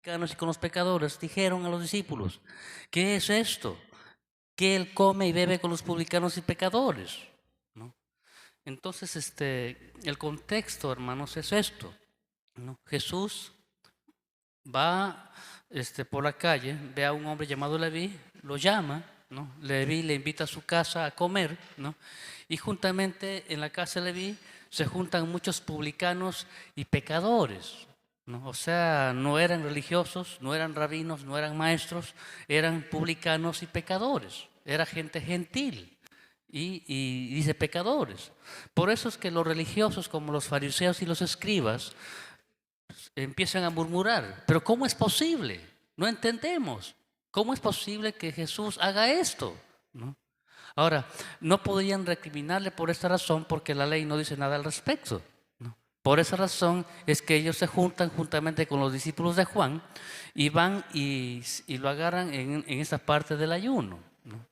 publicanos y con los pecadores, dijeron a los discípulos: ¿qué es esto? Que Él come y bebe con los publicanos y pecadores, ¿no? Entonces, el contexto, hermanos, es esto, ¿no? Jesús va por la calle, ve a un hombre llamado Leví, lo llama, ¿no? Leví le invita a su casa a comer, ¿no? Y juntamente en la casa de Leví se juntan muchos publicanos y pecadores, ¿no? O sea, no eran religiosos, no eran rabinos, no eran maestros, eran publicanos y pecadores, era gente gentil. Y dice pecadores. Por eso es que los religiosos, como los fariseos y los escribas, empiezan a murmurar: pero ¿cómo es posible? No entendemos. ¿Cómo es posible que Jesús haga esto? ¿No? Ahora, no podían recriminarle por esta razón, porque la ley no dice nada al respecto, ¿no? Por esa razón es que ellos se juntan juntamente con los discípulos de Juan y van y lo agarran en esta parte del ayuno, ¿no?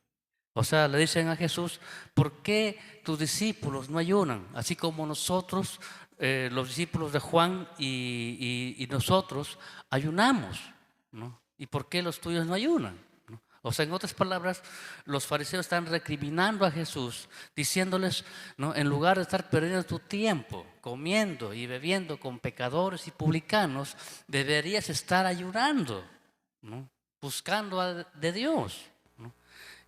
O sea, le dicen a Jesús: ¿por qué tus discípulos no ayunan? Así como nosotros, los discípulos de Juan y nosotros ayunamos, ¿no? ¿Y por qué los tuyos no ayunan? ¿No? O sea, en otras palabras, los fariseos están recriminando a Jesús, diciéndoles, ¿no? En lugar de estar perdiendo tu tiempo comiendo y bebiendo con pecadores y publicanos, deberías estar ayunando, ¿no? Buscando de Dios.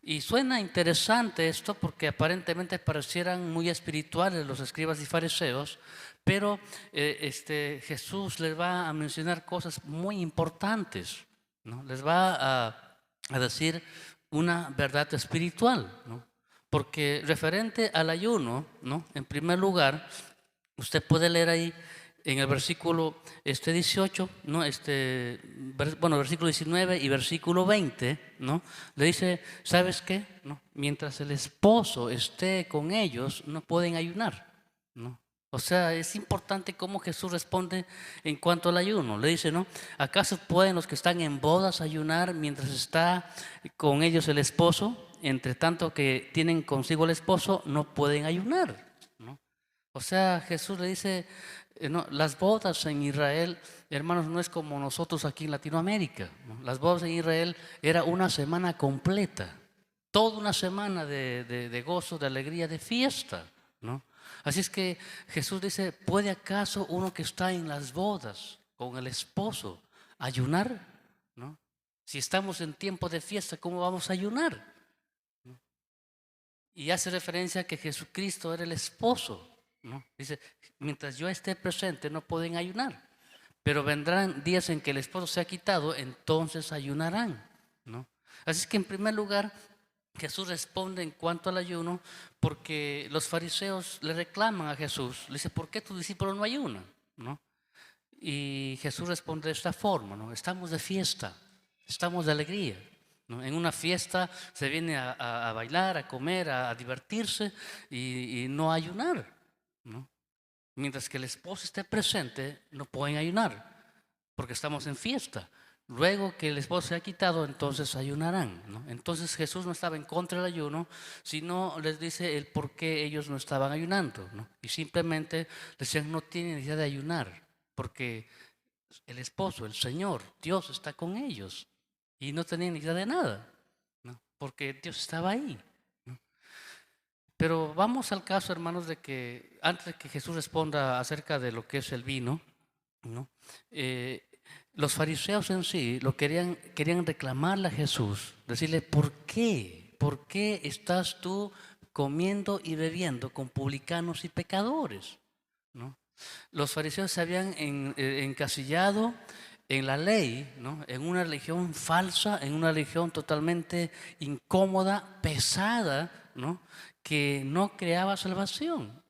Y suena interesante esto, porque aparentemente parecieran muy espirituales los escribas y fariseos, pero Jesús les va a mencionar cosas muy importantes, ¿no? Les va a decir una verdad espiritual, ¿no? Porque referente al ayuno, ¿no? En primer lugar, usted puede leer ahí en el versículo 18, ¿no? Versículo 19 y versículo 20, ¿no? Le dice: ¿sabes qué? ¿No? Mientras el esposo esté con ellos, no pueden ayunar, ¿no? O sea, es importante cómo Jesús responde en cuanto al ayuno. Le dice, ¿no? ¿Acaso pueden los que están en bodas ayunar mientras está con ellos el esposo? Entre tanto que tienen consigo el esposo, no pueden ayunar, ¿no? O sea, Jesús le dice, no, las bodas en Israel, hermanos, no es como nosotros aquí en Latinoamérica, ¿no? Las bodas en Israel era una semana completa, toda una semana de gozo, de alegría, de fiesta, ¿no? Así es que Jesús dice: ¿puede acaso uno que está en las bodas con el esposo ayunar? ¿No? Si estamos en tiempo de fiesta, ¿cómo vamos a ayunar? ¿No? Y hace referencia a que Jesucristo era el esposo, ¿no? Dice: mientras yo esté presente no pueden ayunar, pero vendrán días en que el esposo se ha quitado, entonces ayunarán, ¿no? Así es que en primer lugar Jesús responde en cuanto al ayuno, porque los fariseos le reclaman a Jesús, le dice: ¿por qué tus discípulos no ayunan? ¿No? Y Jesús responde de esta forma, ¿no? Estamos de fiesta, estamos de alegría, ¿no? En una fiesta se viene a bailar, a comer, a divertirse y no a ayunar, ¿no? Mientras que el esposo esté presente, no pueden ayunar, porque estamos en fiesta. Luego que el esposo se ha quitado, entonces ayunarán, ¿no? Entonces Jesús no estaba en contra del ayuno, sino les dice el por qué ellos no estaban ayunando, ¿no? Y simplemente decían: no tienen necesidad de ayunar, porque el esposo, el Señor, Dios está con ellos. Y no tenían necesidad de nada, ¿no? Porque Dios estaba ahí, ¿no? Pero vamos al caso, hermanos, de que antes de que Jesús responda acerca de lo que es el vino, ¿no? Los fariseos en sí querían reclamarle a Jesús, decirle: ¿por qué? ¿Por qué estás tú comiendo y bebiendo con publicanos y pecadores? ¿No? Los fariseos se habían encasillado en la ley, ¿no? En una religión falsa, en una religión totalmente incómoda, pesada, ¿no? Que no creaba salvación.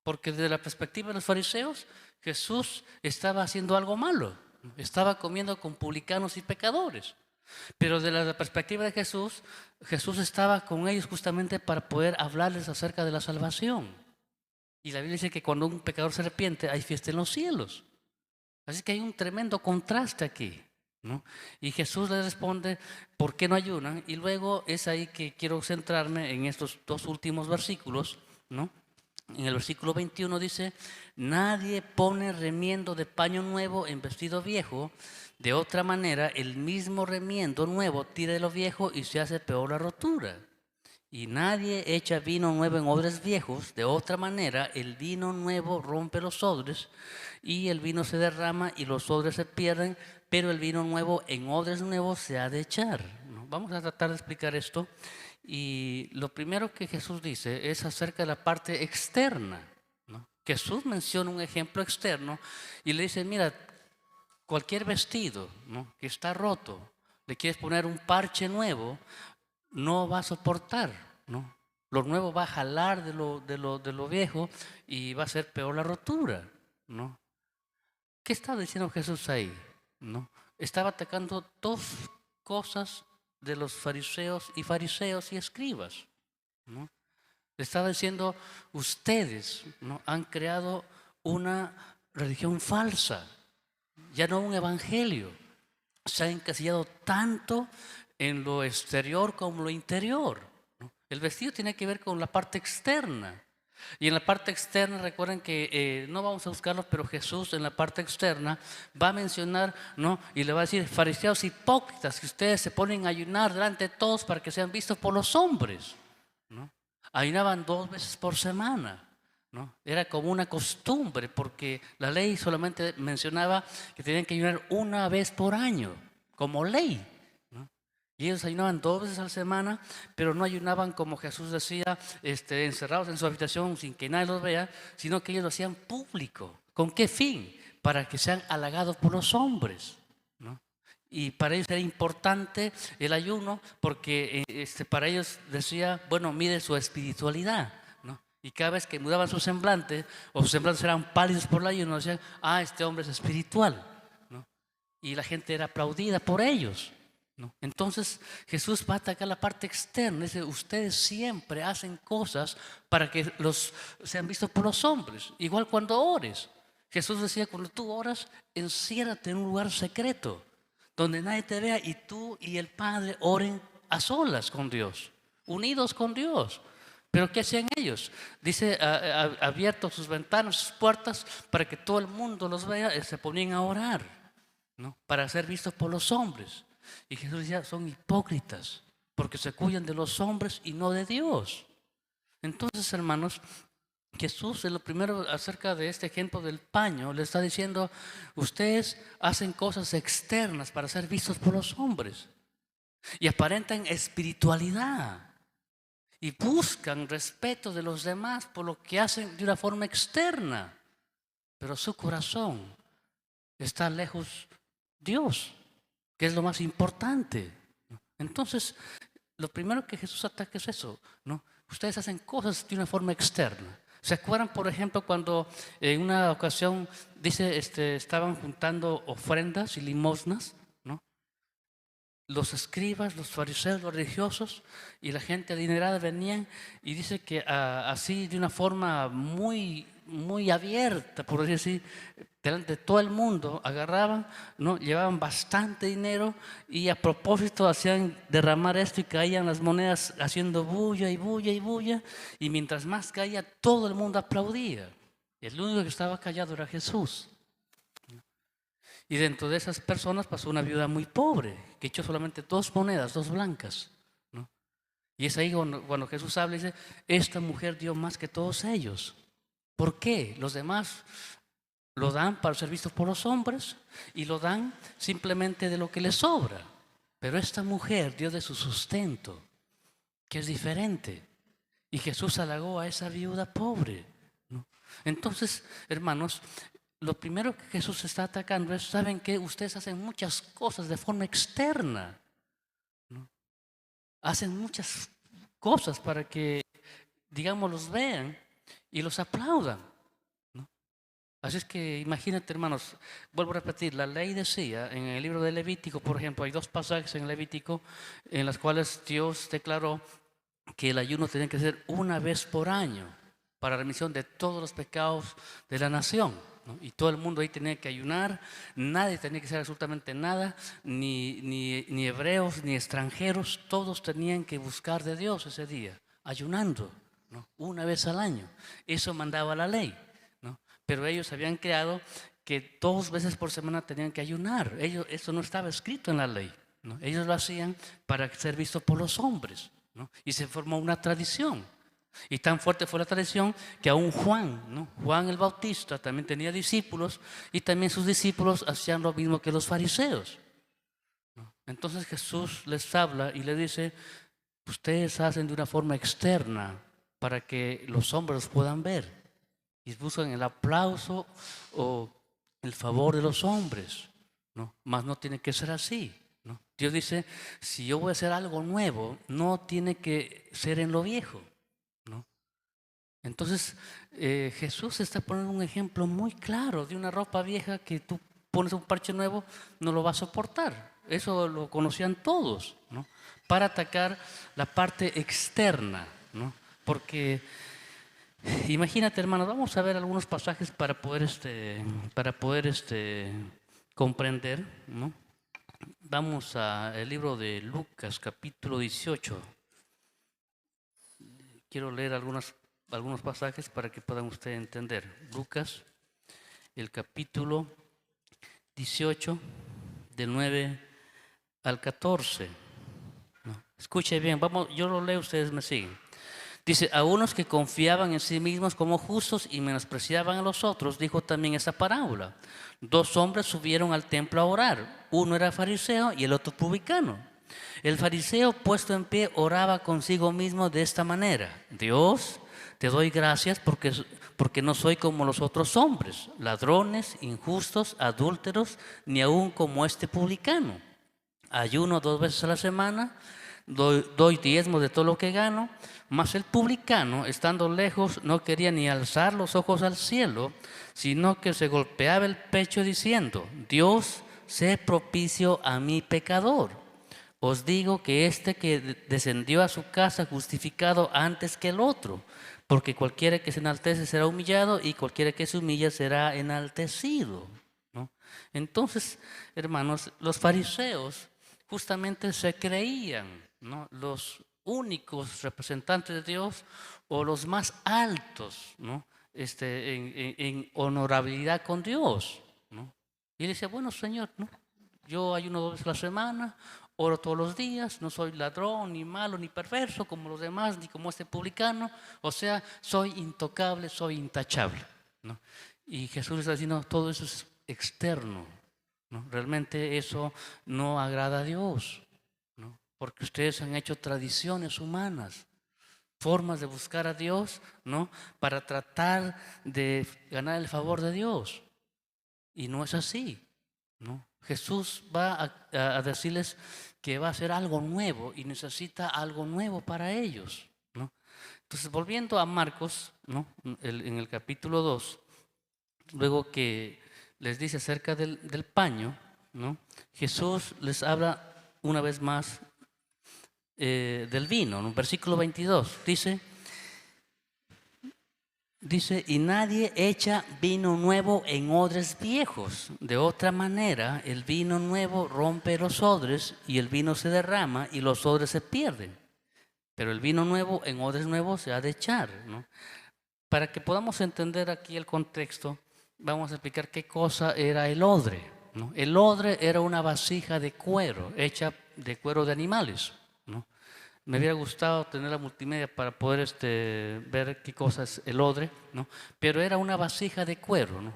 Porque desde la perspectiva de los fariseos, Jesús estaba haciendo algo malo, estaba comiendo con publicanos y pecadores. Pero desde la perspectiva de Jesús, Jesús estaba con ellos justamente para poder hablarles acerca de la salvación. Y la Biblia dice que cuando un pecador se arrepiente, hay fiesta en los cielos. Así que hay un tremendo contraste aquí, ¿no? Y Jesús les responde: ¿por qué no ayunan? Y luego es ahí que quiero centrarme en estos dos últimos versículos, ¿no? En el versículo 21 dice: nadie pone remiendo de paño nuevo en vestido viejo, De otra manera, el mismo remiendo nuevo tira de lo viejo y se hace peor la rotura. Y nadie echa vino nuevo en odres viejos. De otra manera, el vino nuevo rompe los odres y el vino se derrama y los odres se pierden, pero el vino nuevo en odres nuevos se ha de echar, ¿no? Vamos a tratar de explicar esto. Y lo primero que Jesús dice es acerca de la parte externa, ¿no? Jesús menciona un ejemplo externo y le dice, mira, cualquier vestido, ¿no?, que está roto, le quieres poner un parche nuevo, no va a soportar, ¿no? Lo nuevo va a jalar de lo viejo y va a ser peor la rotura, ¿no? ¿Qué estaba diciendo Jesús ahí? ¿No? Estaba atacando dos cosas de los fariseos y escribas, ¿no? Le estaba diciendo, ustedes, ¿no?, han creado una religión falsa, ya no un evangelio. Se ha encasillado tanto en lo exterior como lo interior, ¿no? El vestido tiene que ver con la parte externa. Y en la parte externa, recuerden que no vamos a buscarlo, pero Jesús en la parte externa va a mencionar, ¿no?, y le va a decir, fariseos hipócritas, que ustedes se ponen a ayunar delante de todos para que sean vistos por los hombres, ¿no? Ayunaban 2 veces por semana, ¿no? Era como una costumbre, porque la ley solamente mencionaba que tenían que ayunar una vez por año, como ley, ¿no? Y ellos ayunaban 2 veces a la semana, pero no ayunaban como Jesús decía, encerrados en su habitación sin que nadie los vea, sino que ellos lo hacían público. ¿Con qué fin? Para que sean halagados por los hombres, ¿no? Y para ellos era importante el ayuno porque para ellos decía, bueno, mide su espiritualidad, ¿no? Y cada vez que mudaban su semblante o sus semblantes eran pálidos por el ayuno, decían, ah, este hombre es espiritual, ¿no? Y la gente era aplaudida por ellos, ¿no? Entonces Jesús va a atacar la parte externa. Dice, ustedes siempre hacen cosas para que los sean vistos por los hombres. Igual cuando ores. Jesús decía, cuando tú oras, enciérrate en un lugar secreto donde nadie te vea y tú y el Padre oren a solas con Dios, unidos con Dios. Pero ¿qué hacían ellos? Dice, abierto sus ventanas, sus puertas, para que todo el mundo los vea, se ponían a orar, ¿no?, para ser vistos por los hombres. Y Jesús decía, son hipócritas, porque se cuidan de los hombres y no de Dios. Entonces, hermanos, Jesús, en lo primero acerca de este ejemplo del paño, le está diciendo, ustedes hacen cosas externas para ser vistos por los hombres y aparentan espiritualidad y buscan respeto de los demás por lo que hacen de una forma externa, pero su corazón está lejos de Dios, que es lo más importante. Entonces, lo primero que Jesús ataca es eso, ¿no? Ustedes hacen cosas de una forma externa. ¿Se acuerdan, por ejemplo, cuando en una ocasión dice, estaban juntando ofrendas y limosnas, ¿no?, los escribas, los fariseos, los religiosos y la gente adinerada venían y dice que así de una forma muy, muy abierta, por decir así, delante de todo el mundo, agarraban, ¿no?, llevaban bastante dinero y a propósito hacían derramar esto y caían las monedas haciendo bulla y bulla y bulla, y mientras más caía todo el mundo aplaudía. Y el único que estaba callado era Jesús. Y dentro de esas personas pasó una viuda muy pobre, que echó solamente 2 monedas, 2 blancas, ¿no? Y es ahí cuando Jesús habla y dice, esta mujer dio más que todos ellos. ¿Por qué? Los demás lo dan para ser vistos por los hombres y lo dan simplemente de lo que les sobra. Pero esta mujer dio de su sustento, que es diferente. Y Jesús halagó a esa viuda pobre, ¿no? Entonces, hermanos, lo primero que Jesús está atacando es, ¿saben qué? Ustedes hacen muchas cosas de forma externa, ¿no? Hacen muchas cosas para que, digamos, los vean y los aplaudan, ¿no? Así es que imagínate, hermanos, vuelvo a repetir, la ley decía en el libro de Levítico, por ejemplo, hay 2 pasajes en Levítico en los cuales Dios declaró que el ayuno tenía que ser una vez por año para remisión de todos los pecados de la nación, ¿no? Y todo el mundo ahí tenía que ayunar, nadie tenía que hacer absolutamente nada, ni hebreos ni extranjeros, todos tenían que buscar de Dios ese día, ayunando, ¿no?, una vez al año. Eso mandaba la ley, ¿no? Pero ellos habían creado que 2 veces por semana tenían que ayunar. Eso no estaba escrito en la ley, ¿no? Ellos lo hacían para ser visto por los hombres, ¿no? Y se formó una tradición. Y tan fuerte fue la tradición que aún Juan, ¿no? Juan el Bautista también tenía discípulos, y también sus discípulos hacían lo mismo que los fariseos, ¿no? Entonces Jesús les habla y le dice: ustedes hacen de una forma externa para que los hombres los puedan ver, y buscan el aplauso o el favor de los hombres, ¿no? Mas no tiene que ser así, ¿no? Dios dice: si yo voy a hacer algo nuevo, no tiene que ser en lo viejo, ¿no? Entonces Jesús está poniendo un ejemplo muy claro de una ropa vieja que tú pones un parche nuevo, no lo va a soportar. Eso lo conocían todos, ¿no? Para atacar la parte externa, ¿no? Porque imagínate, hermanos, vamos a ver algunos pasajes para poder comprender, ¿no? Vamos al libro de Lucas, capítulo 18. Quiero leer algunos pasajes para que puedan ustedes entender. Lucas, el capítulo 18, del 9 al 14. ¿No? Escuche bien, yo lo leo, ustedes me siguen. Dice: a unos que confiaban en sí mismos como justos y menospreciaban a los otros, dijo también esa parábola. 2 hombres subieron al templo a orar. Uno era fariseo y el otro publicano. El fariseo, puesto en pie, oraba consigo mismo de esta manera: Dios, te doy gracias porque no soy como los otros hombres, ladrones, injustos, adúlteros, ni aun como este publicano. Ayuno 2 veces a la semana, doy diezmo de todo lo que gano. Mas el publicano, estando lejos, no quería ni alzar los ojos al cielo, sino que se golpeaba el pecho diciendo: Dios, sé propicio a mi pecador. Os digo que este que descendió a su casa justificado antes que el otro, porque cualquiera que se enaltece será humillado, y cualquiera que se humilla será enaltecido, ¿no? Entonces, hermanos, los fariseos justamente se creían, ¿no?, los únicos representantes de Dios, o los más altos, ¿no?, en honorabilidad con Dios, ¿no? Y él decía: bueno, Señor, ¿no?, yo ayuno 2 veces a la semana, oro todos los días, no soy ladrón, ni malo, ni perverso como los demás, ni como este publicano. O sea, soy intocable, soy intachable, ¿no? Y Jesús está diciendo: todo eso es externo, ¿no? Realmente eso no agrada a Dios, ¿no? Porque ustedes han hecho tradiciones humanas, formas de buscar a Dios, ¿no?, para tratar de ganar el favor de Dios. Y no es así, ¿no? Jesús va a decirles que va a hacer algo nuevo y necesita algo nuevo para ellos, ¿no? Entonces, volviendo a Marcos, ¿no?, en el capítulo 2, luego que les dice acerca del paño, ¿no?, Jesús les habla una vez más del vino. En el versículo 22 dice: y nadie echa vino nuevo en odres viejos. De otra manera, el vino nuevo rompe los odres, y el vino se derrama y los odres se pierden. Pero el vino nuevo en odres nuevos se ha de echar, ¿no? Para que podamos entender aquí el contexto, vamos a explicar qué cosa era el odre, ¿no? El odre era una vasija de cuero, hecha de cuero de animales, ¿no? Me hubiera gustado tener la multimedia para poder ver qué cosa es el odre, ¿no? Pero era una vasija de cuero, ¿no?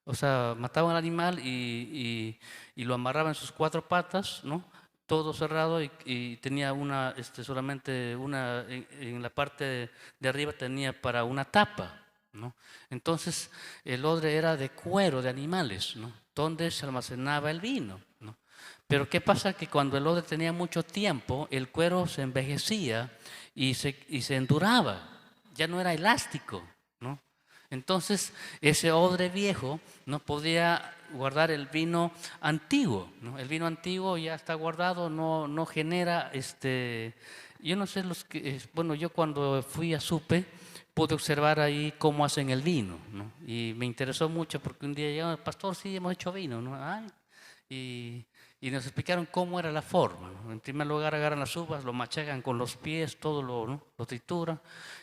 O sea, mataban al animal y lo amarraban en sus 4 patas, ¿no?, todo cerrado, y tenía solamente una, en la parte de arriba tenía para una tapa, ¿no? Entonces, el odre era de cuero de animales, ¿no?, donde se almacenaba el vino, ¿no? Pero ¿qué pasa? Que cuando el odre tenía mucho tiempo, el cuero se envejecía y se enduraba, ya no era elástico, ¿no? Entonces, ese odre viejo no podía guardar el vino antiguo, ¿no? El vino antiguo ya está guardado, no genera, yo no sé bueno, yo cuando fui a Supe pude observar ahí cómo hacen el vino, ¿no? Y me interesó mucho porque un día llegaron: pastor, sí, hemos hecho vino, ¿no? Ay, y Y nos explicaron cómo era la forma, ¿no? En primer lugar agarran las uvas, lo machacan con los pies, todo lo trituran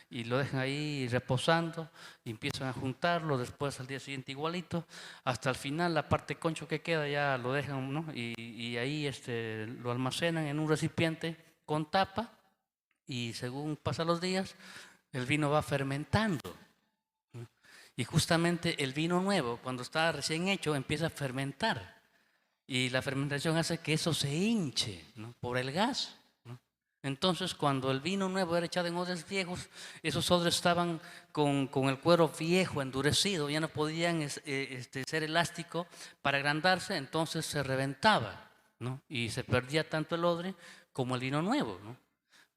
y lo dejan ahí reposando y empiezan a juntarlo, después al día siguiente igualito, hasta el final la parte concho que queda ya lo dejan, ¿no? Y ahí lo almacenan en un recipiente con tapa y según pasan los días el vino va fermentando. Y justamente el vino nuevo, cuando está recién hecho, empieza a fermentar. Y la fermentación hace que eso se hinche, ¿no? Por el gas, ¿no? Entonces, cuando el vino nuevo era echado en odres viejos, esos odres estaban con el cuero viejo, endurecido, ya no podían ser elásticos para agrandarse, entonces se reventaba, ¿no? Y se perdía tanto el odre como el vino nuevo, ¿no?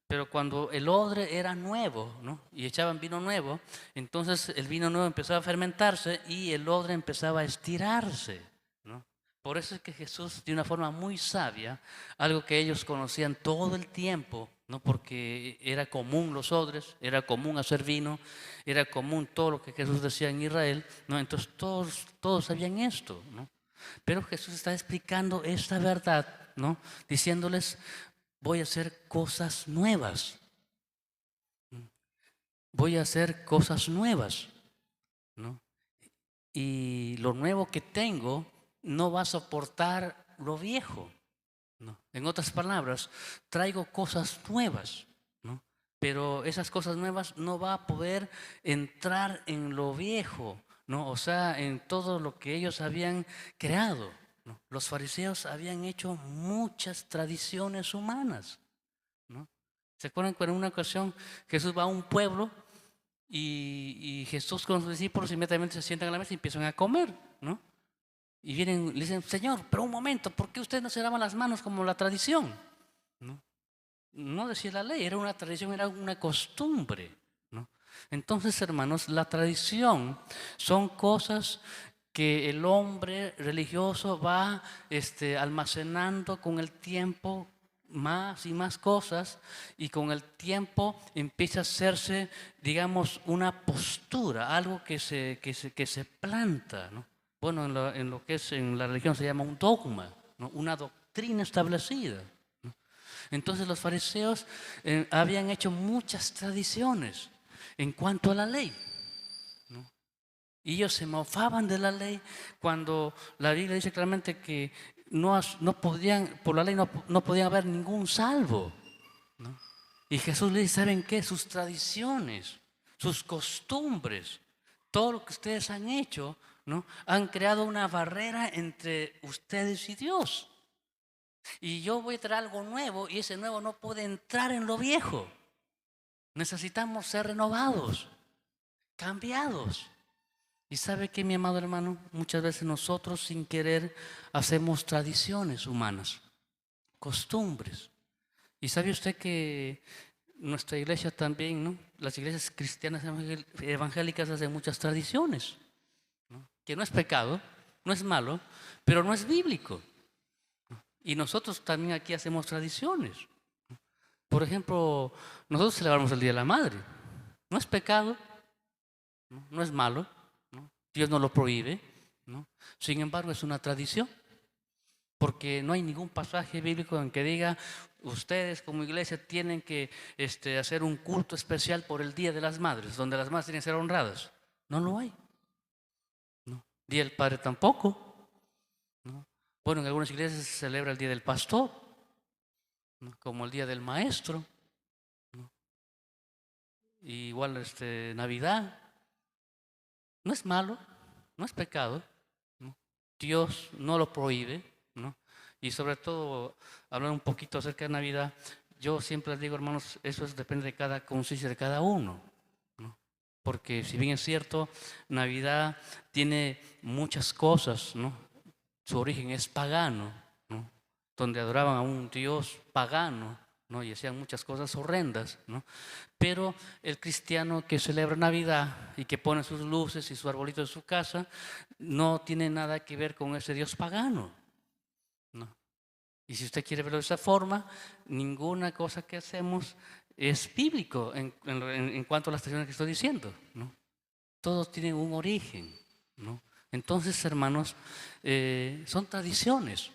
Pero cuando el odre era nuevo, ¿no? Y echaban vino nuevo, entonces el vino nuevo empezaba a fermentarse y el odre empezaba a estirarse, ¿no? Por eso es que Jesús, de una forma muy sabia, algo que ellos conocían todo el tiempo, ¿no? Porque era común los odres, era común hacer vino, era común todo lo que Jesús decía en Israel, ¿no? Entonces todos sabían esto, ¿no? Pero Jesús está explicando esta verdad, ¿no? Diciéndoles, voy a hacer cosas nuevas. Voy a hacer cosas nuevas, ¿no? Y lo nuevo que tengo no va a soportar lo viejo, ¿no? En otras palabras, traigo cosas nuevas, ¿no? Pero esas cosas nuevas no va a poder entrar en lo viejo, ¿no? O sea, en todo lo que ellos habían creado, ¿no? Los fariseos habían hecho muchas tradiciones humanas, ¿no? ¿Se acuerdan que en una ocasión Jesús va a un pueblo y Jesús con sus discípulos inmediatamente se sientan a la mesa y empiezan a comer, ¿no? Y vienen, le dicen, Señor, pero un momento, ¿por qué usted no se lava las manos como la tradición? ¿No? No decía la ley, era una tradición, era una costumbre, ¿no? Entonces, hermanos, la tradición son cosas que el hombre religioso va almacenando con el tiempo, más y más cosas, y con el tiempo empieza a hacerse, digamos, una postura, algo que se planta, ¿no? Bueno, en lo que es en la religión se llama un dogma, ¿no? Una doctrina establecida. Entonces los fariseos habían hecho muchas tradiciones en cuanto a la ley, ¿no? Y ellos se mofaban de la ley cuando la Biblia dice claramente que no podían, por la ley no podían haber ningún salvo, ¿no? Y Jesús le dice, ¿saben qué? Sus tradiciones, sus costumbres, todo lo que ustedes han hecho, ¿no? Han creado una barrera entre ustedes y Dios. Y yo voy a traer algo nuevo y ese nuevo no puede entrar en lo viejo. Necesitamos ser renovados, cambiados. Y sabe que, mi amado hermano, muchas veces nosotros sin querer hacemos tradiciones humanas, costumbres. Y sabe usted que nuestra iglesia también, ¿no? Las iglesias cristianas evangélicas hacen muchas tradiciones, ¿no? Que no es pecado, no es malo, pero no es bíblico. Y nosotros también aquí hacemos tradiciones. Por ejemplo, nosotros celebramos el Día de la Madre. No es pecado, no es malo, ¿no? Dios no lo prohíbe, ¿no? Sin embargo, es una tradición, porque no hay ningún pasaje bíblico en que diga, ustedes como iglesia tienen que hacer un culto especial por el Día de las Madres, donde las madres tienen que ser honradas. No lo hay, ¿no? Día del Padre tampoco, ¿no? Bueno, en algunas iglesias se celebra el Día del Pastor, ¿no? Como el Día del Maestro, ¿no? Y igual Navidad. No es malo, no es pecado, ¿no? Dios no lo prohíbe, ¿no? Y sobre todo, hablar un poquito acerca de Navidad, yo siempre les digo, hermanos, depende de cada conciencia de cada uno, ¿no? Porque si bien es cierto, Navidad tiene muchas cosas, ¿no? Su origen es pagano, ¿no? Donde adoraban a un Dios pagano, ¿no? Y hacían muchas cosas horrendas, ¿no? Pero el cristiano que celebra Navidad y que pone sus luces y su arbolito en su casa, no tiene nada que ver con ese Dios pagano, ¿no? Y si usted quiere verlo de esa forma, ninguna cosa que hacemos es bíblico en cuanto a las tradiciones que estoy diciendo, ¿no? Todos tienen un origen, ¿no? Entonces, hermanos, son tradiciones,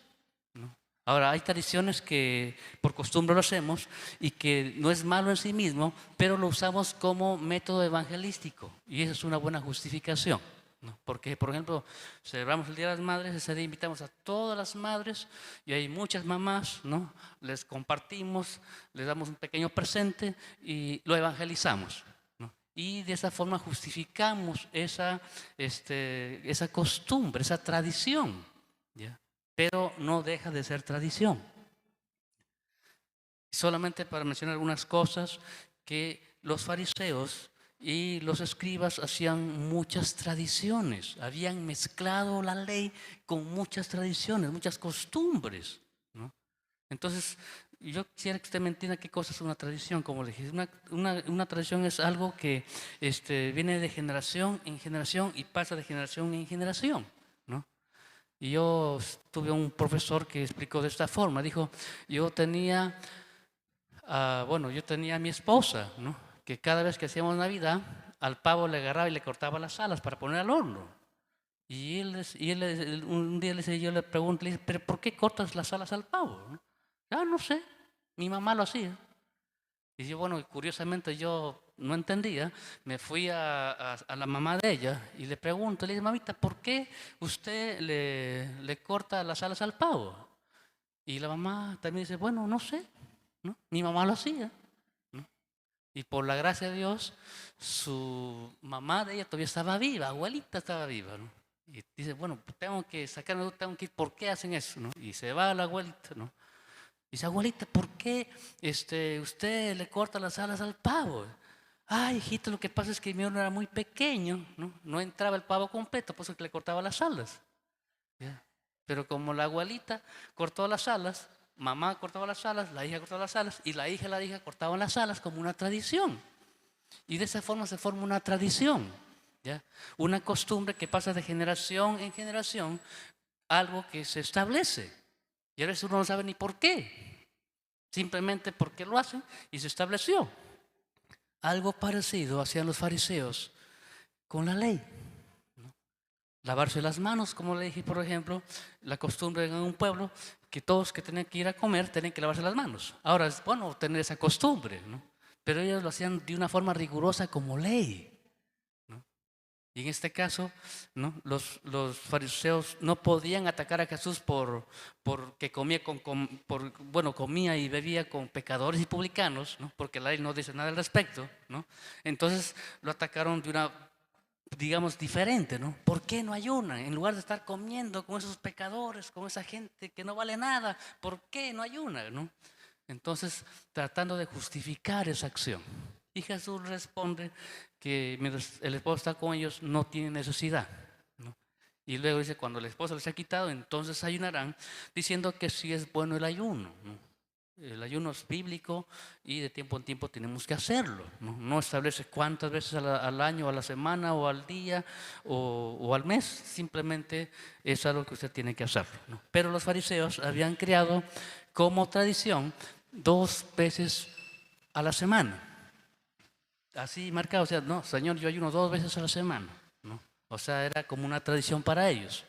¿no? Ahora, hay tradiciones que por costumbre lo hacemos y que no es malo en sí mismo, pero lo usamos como método evangelístico y esa es una buena justificación, ¿no? Porque, por ejemplo, celebramos el Día de las Madres, ese día invitamos a todas las madres y hay muchas mamás, ¿no? Les compartimos, les damos un pequeño presente y lo evangelizamos, ¿no? Y de esa forma justificamos esa costumbre, esa tradición, ¿ya? Pero no deja de ser tradición. Solamente para mencionar algunas cosas, que los fariseos y los escribas hacían muchas tradiciones, habían mezclado la ley con muchas tradiciones, muchas costumbres, ¿no? Entonces, yo quisiera que usted me entienda qué cosa es una tradición. Como le dije, una tradición es algo que viene de generación en generación y pasa de generación en generación, ¿no? Y yo tuve un profesor que explicó de esta forma. Dijo, yo tenía, yo tenía a mi esposa, ¿no? Que cada vez que hacíamos Navidad, al pavo le agarraba y le cortaba las alas para poner al horno. Un día yo le pregunto, le dije, ¿pero por qué cortas las alas al pavo? ¿No? Ah, no sé, mi mamá lo hacía. Y yo, bueno, curiosamente yo no entendía, me fui a la mamá de ella y le pregunto, le dije, mamita, ¿por qué usted le corta las alas al pavo? Y la mamá también dice, bueno, no sé, ¿no? Mi mamá lo hacía, ¿no? Y por la gracia de Dios, su mamá de ella todavía estaba viva, abuelita estaba viva, ¿no? Y dice, bueno, tengo que ir, ¿por qué hacen eso? ¿No? Y se va la abuelita, ¿no? Dice, abuelita, ¿por qué usted le corta las alas al pavo? Ay, hijito, lo que pasa es que mi horno era muy pequeño, ¿no? No entraba el pavo completo, por eso que le cortaba las alas. ¿Ya? Pero como la abuelita cortó las alas, mamá cortaba las alas, la hija cortaba las alas, y la hija cortaban las alas como una tradición. Y de esa forma se forma una tradición, ¿ya? Una costumbre que pasa de generación en generación, algo que se establece. Y a veces uno no sabe ni por qué, simplemente porque lo hacen y se estableció. Algo parecido hacían los fariseos con la ley, ¿no? Lavarse las manos, como le dije, por ejemplo, la costumbre en un pueblo que todos que tenían que ir a comer tenían que lavarse las manos. Ahora es bueno tener esa costumbre, ¿no? Pero ellos lo hacían de una forma rigurosa como ley, ¿no? Y en este caso, ¿no? Los fariseos no podían atacar a Jesús porque comía y bebía con pecadores y publicanos, ¿no? Porque la ley no dice nada al respecto, ¿no? Entonces lo atacaron de una, digamos, diferente, ¿no? ¿Por qué no ayunan? En lugar de estar comiendo con esos pecadores, con esa gente que no vale nada, ¿por qué no ayunan, no? Entonces, tratando de justificar esa acción. Y Jesús responde que mientras el esposo está con ellos, no tiene necesidad, ¿no? Y luego dice, cuando el esposo les ha quitado, entonces ayunarán, diciendo que sí es bueno el ayuno, ¿no? El ayuno es bíblico y de tiempo en tiempo tenemos que hacerlo, ¿no? No establece cuántas veces al año, a la semana o al día o al mes, simplemente es algo que usted tiene que hacerlo, ¿no? Pero los fariseos habían creado como tradición 2 veces a la semana. Así marcado, o sea, no, Señor, yo ayuno 2 veces a la semana, ¿no? O sea, era como una tradición para ellos.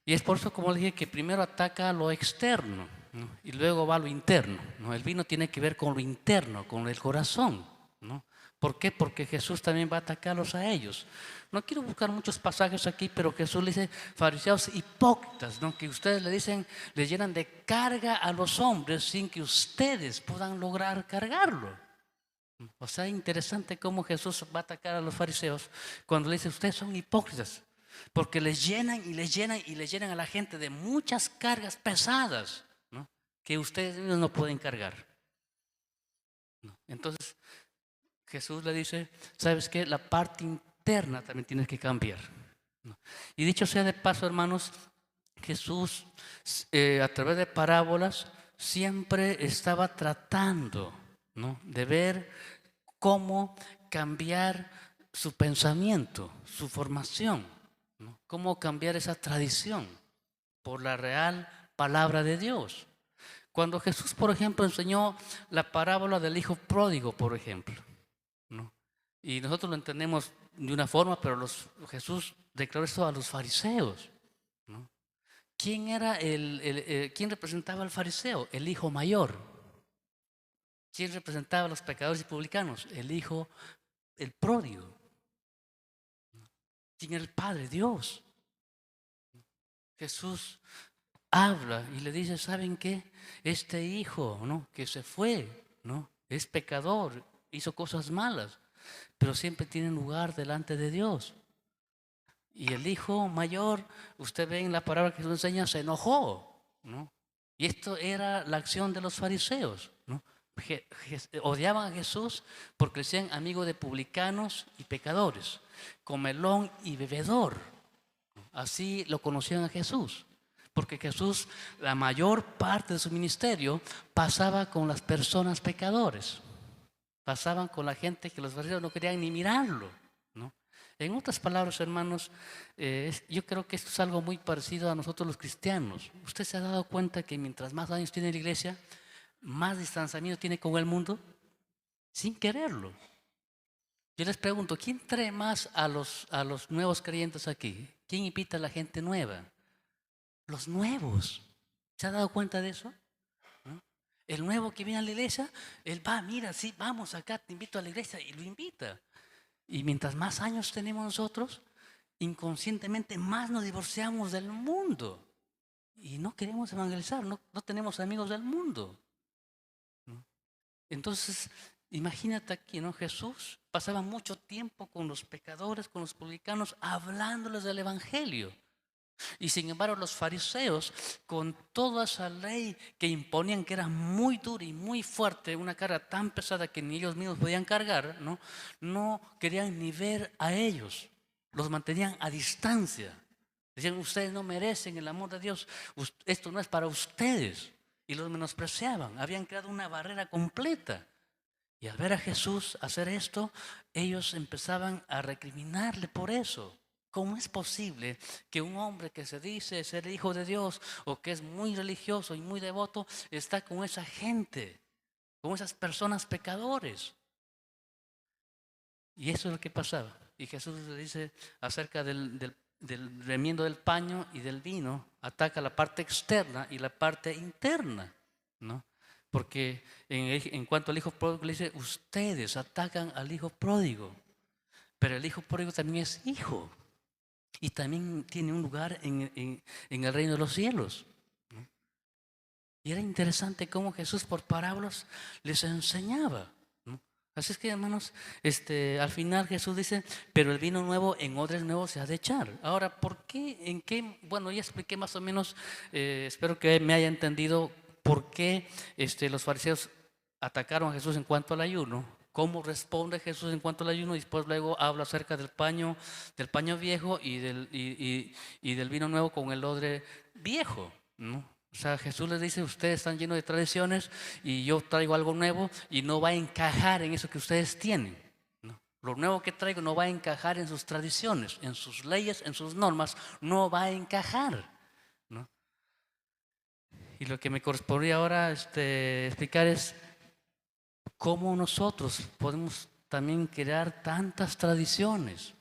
Y es por eso, como dije, que primero ataca lo externo, ¿no? Y luego va a lo interno, ¿no? El vino tiene que ver con lo interno, con el corazón, ¿no? ¿Por qué? Porque Jesús también va a atacarlos a ellos. No quiero buscar muchos pasajes aquí, pero Jesús le dice, fariseos hipócritas, ¿no? Que ustedes le dicen, le llenan de carga a los hombres sin que ustedes puedan lograr cargarlo. O sea, interesante cómo Jesús va a atacar a los fariseos cuando le dice, ustedes son hipócritas, porque les llenan y les llenan y les llenan a la gente de muchas cargas pesadas, ¿no? Que ustedes mismos no pueden cargar, ¿no? Entonces Jesús le dice, ¿sabes qué? La parte interna también tienes que cambiar, ¿no? Y dicho sea de paso, hermanos, Jesús a través de parábolas siempre estaba tratando, ¿no? De ver cómo cambiar su pensamiento, su formación, ¿no? Cómo cambiar esa tradición por la real palabra de Dios. Cuando Jesús, por ejemplo, enseñó la parábola del hijo pródigo, por ejemplo, ¿no? Y nosotros lo entendemos de una forma, pero Jesús declaró esto a los fariseos, ¿no? ¿quién era quién representaba al fariseo? El hijo mayor. ¿Quién representaba a los pecadores y publicanos? El hijo, el pródigo. ¿Quién era el padre? Dios. Jesús habla y le dice, ¿saben qué? Este hijo, ¿no?, que se fue, ¿no?, es pecador, hizo cosas malas, pero siempre tiene lugar delante de Dios. Y el hijo mayor, usted ve en la palabra que Jesús enseña, se enojó, ¿no? Y esto era la acción de los fariseos, ¿no? Odiaban a Jesús porque le decían amigo de publicanos y pecadores, comelón y bebedor. Así lo conocían a Jesús, porque Jesús, la mayor parte de su ministerio, pasaba con las personas pecadores, pasaban con la gente que los fariseos no querían ni mirarlo, ¿no? En otras palabras, hermanos, yo creo que esto es algo muy parecido a nosotros los cristianos. ¿Usted se ha dado cuenta que mientras más años tiene la iglesia, más distanciamiento tiene con el mundo? Sin quererlo. Yo les pregunto, ¿quién trae más a los nuevos creyentes aquí? ¿Quién invita a la gente nueva? Los nuevos. ¿Se ha dado cuenta de eso? ¿No? El nuevo que viene a la iglesia, él va, mira, sí, vamos acá, te invito a la iglesia, y lo invita. Y mientras más años tenemos nosotros, inconscientemente más nos divorciamos del mundo. Y no queremos evangelizar, no tenemos amigos del mundo, ¿no? Entonces, imagínate aquí, ¿no? Jesús pasaba mucho tiempo con los pecadores, con los publicanos, hablándoles del evangelio. Y sin embargo, los fariseos, con toda esa ley que imponían, que era muy dura y muy fuerte, una carga tan pesada que ni ellos mismos podían cargar, no querían ni ver a ellos, los mantenían a distancia. Decían, ustedes no merecen el amor de Dios, esto no es para ustedes. Y los menospreciaban, habían creado una barrera completa. Y al ver a Jesús hacer esto, ellos empezaban a recriminarle por eso. ¿Cómo es posible que un hombre que se dice ser hijo de Dios o que es muy religioso y muy devoto está con esa gente, con esas personas pecadores? Y eso es lo que pasaba. Y Jesús le dice acerca del remiendo del paño y del vino, ataca la parte externa y la parte interna, ¿no? Porque en cuanto al hijo pródigo le dice, ustedes atacan al hijo pródigo, pero el hijo pródigo también es hijo y también tiene un lugar en el reino de los cielos, ¿no? Y era interesante cómo Jesús por parábolas les enseñaba, ¿no? Así es que, hermanos, al final Jesús dice, pero el vino nuevo en odres nuevos se ha de echar. Ahora, ¿por qué? ¿En qué? Bueno, ya expliqué más o menos, espero que me haya entendido por qué los fariseos atacaron a Jesús en cuanto al ayuno, cómo responde Jesús en cuanto al ayuno, y después luego habla acerca del paño viejo y del vino nuevo con el odre viejo, ¿no? O sea, Jesús les dice, ustedes están llenos de tradiciones y yo traigo algo nuevo y no va a encajar en eso que ustedes tienen, ¿no? Lo nuevo que traigo no va a encajar en sus tradiciones, en sus leyes, en sus normas, no va a encajar, ¿no? Y lo que me corresponde ahora explicar es cómo nosotros podemos también crear tantas tradiciones,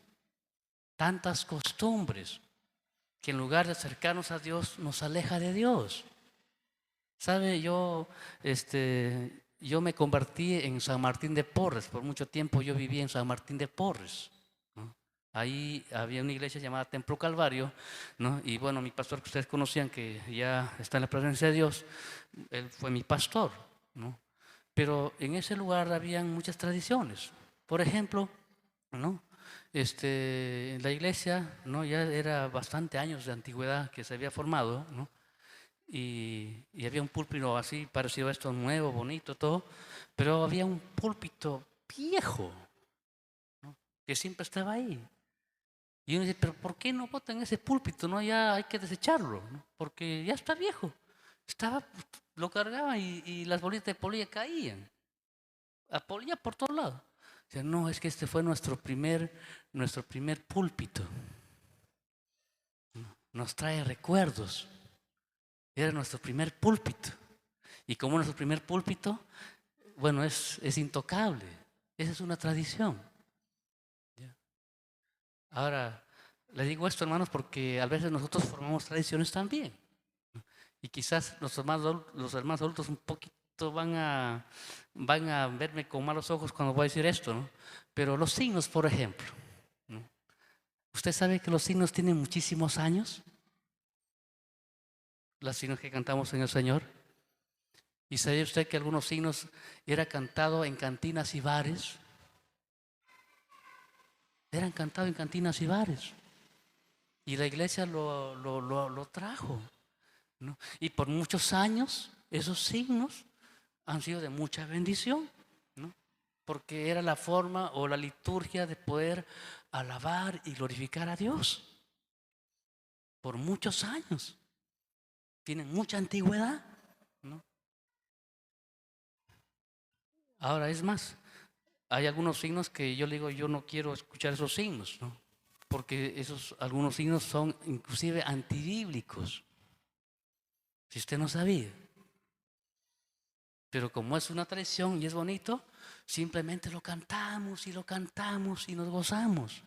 tantas costumbres, que en lugar de acercarnos a Dios, nos aleja de Dios. ¿Sabe? Yo me convertí en San Martín de Porres. Por mucho tiempo yo viví en San Martín de Porres, ¿no? Ahí había una iglesia llamada Templo Calvario, ¿no? Y bueno, mi pastor que ustedes conocían, que ya está en la presencia de Dios, él fue mi pastor, ¿no? Pero en ese lugar habían muchas tradiciones. Por ejemplo, ¿no? La iglesia, ¿no?, ya era bastante años de antigüedad que se había formado, ¿no? Y había un púlpito así parecido a esto, nuevo, bonito, todo, pero había un púlpito viejo, ¿no?, que siempre estaba ahí. Y uno dice, pero ¿por qué no botan ese púlpito? No, ya hay que desecharlo, ¿no?, porque ya está viejo. Lo cargaban y las bolitas de polilla caían, a polilla por todos lados. O sea, no, es que este fue nuestro primer púlpito. Nos trae recuerdos. Era nuestro primer púlpito. Y como nuestro primer púlpito, bueno, es intocable. Esa es una tradición. Ahora, le digo esto, hermanos, porque a veces nosotros formamos tradiciones también. Y quizás los hermanos adultos un poquito van a verme con malos ojos cuando voy a decir esto, ¿no? Pero los signos, por ejemplo, ¿no? ¿Usted sabe que los signos tienen muchísimos años? Los signos que cantamos en el Señor. ¿Y sabe usted que algunos signos era cantado en cantinas y bares? Eran cantados en cantinas y bares. Y la iglesia lo trajo, ¿no? Y por muchos años esos signos han sido de mucha bendición, ¿no? Porque era la forma o la liturgia de poder alabar y glorificar a Dios. Por muchos años. Tienen mucha antigüedad, ¿no? Ahora es más, hay algunos signos que yo le digo, yo no quiero escuchar esos signos, ¿no? Porque algunos signos son inclusive antibíblicos. Si usted no sabía. Pero como es una tradición y es bonito, simplemente lo cantamos y nos gozamos.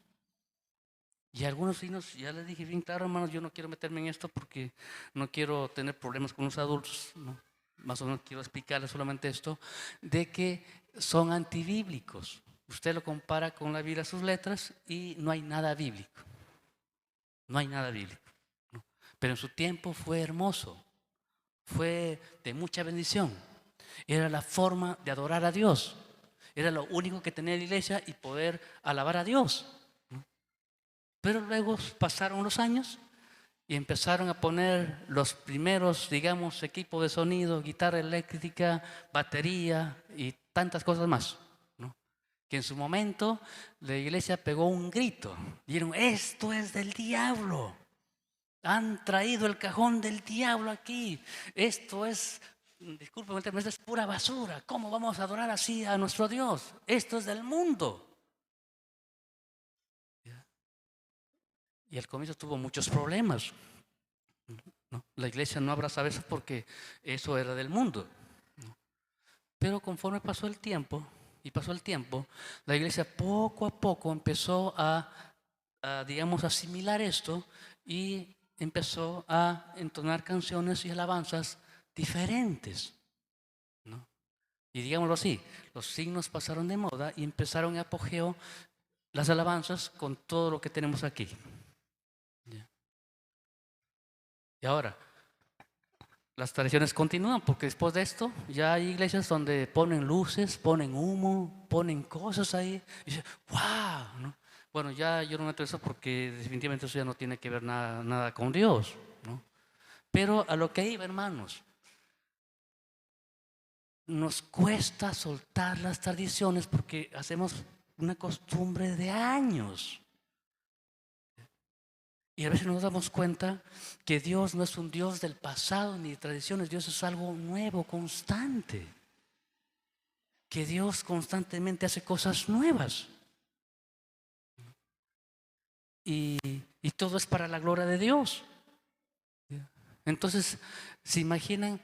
Y algunos signos, ya les dije bien claro, hermanos, yo no quiero meterme en esto porque no quiero tener problemas con los adultos, ¿no? Más o menos quiero explicarles solamente esto, de que son antibíblicos. Usted lo compara con la Biblia, sus letras, y no hay nada bíblico. No hay nada bíblico, ¿no? Pero en su tiempo fue hermoso, fue de mucha bendición. Era la forma de adorar a Dios. Era lo único que tenía la iglesia y poder alabar a Dios, ¿no? Pero luego pasaron los años y empezaron a poner los primeros, digamos, equipos de sonido, guitarra eléctrica, batería y tantas cosas más, ¿no? Que en su momento la iglesia pegó un grito. Dijeron, esto es del diablo. Han traído el cajón del diablo aquí. Esto es, discúlpeme, esto es pura basura. ¿Cómo vamos a adorar así a nuestro Dios? Esto es del mundo. Y al comienzo tuvo muchos problemas, ¿no? La iglesia no abrazaba eso porque eso era del mundo, ¿no? Pero conforme pasó el tiempo, la iglesia poco a poco empezó digamos, asimilar esto y empezó a entonar canciones y alabanzas diferentes, ¿no? Y digámoslo así, los signos pasaron de moda y empezaron en apogeo las alabanzas con todo lo que tenemos aquí. ¿Ya? Y ahora, las tradiciones continúan porque después de esto ya hay iglesias donde ponen luces, ponen humo, ponen cosas ahí. Y dice, wow, ¿no? Bueno, ya yo no meto eso porque definitivamente eso ya no tiene que ver nada con Dios, ¿no? Pero a lo que iba, hermanos, nos cuesta soltar las tradiciones porque hacemos una costumbre de años. Y a veces nos damos cuenta que Dios no es un Dios del pasado ni de tradiciones, Dios es algo nuevo, constante. Que Dios constantemente hace cosas nuevas. Y todo es para la gloria de Dios. Entonces, se imaginan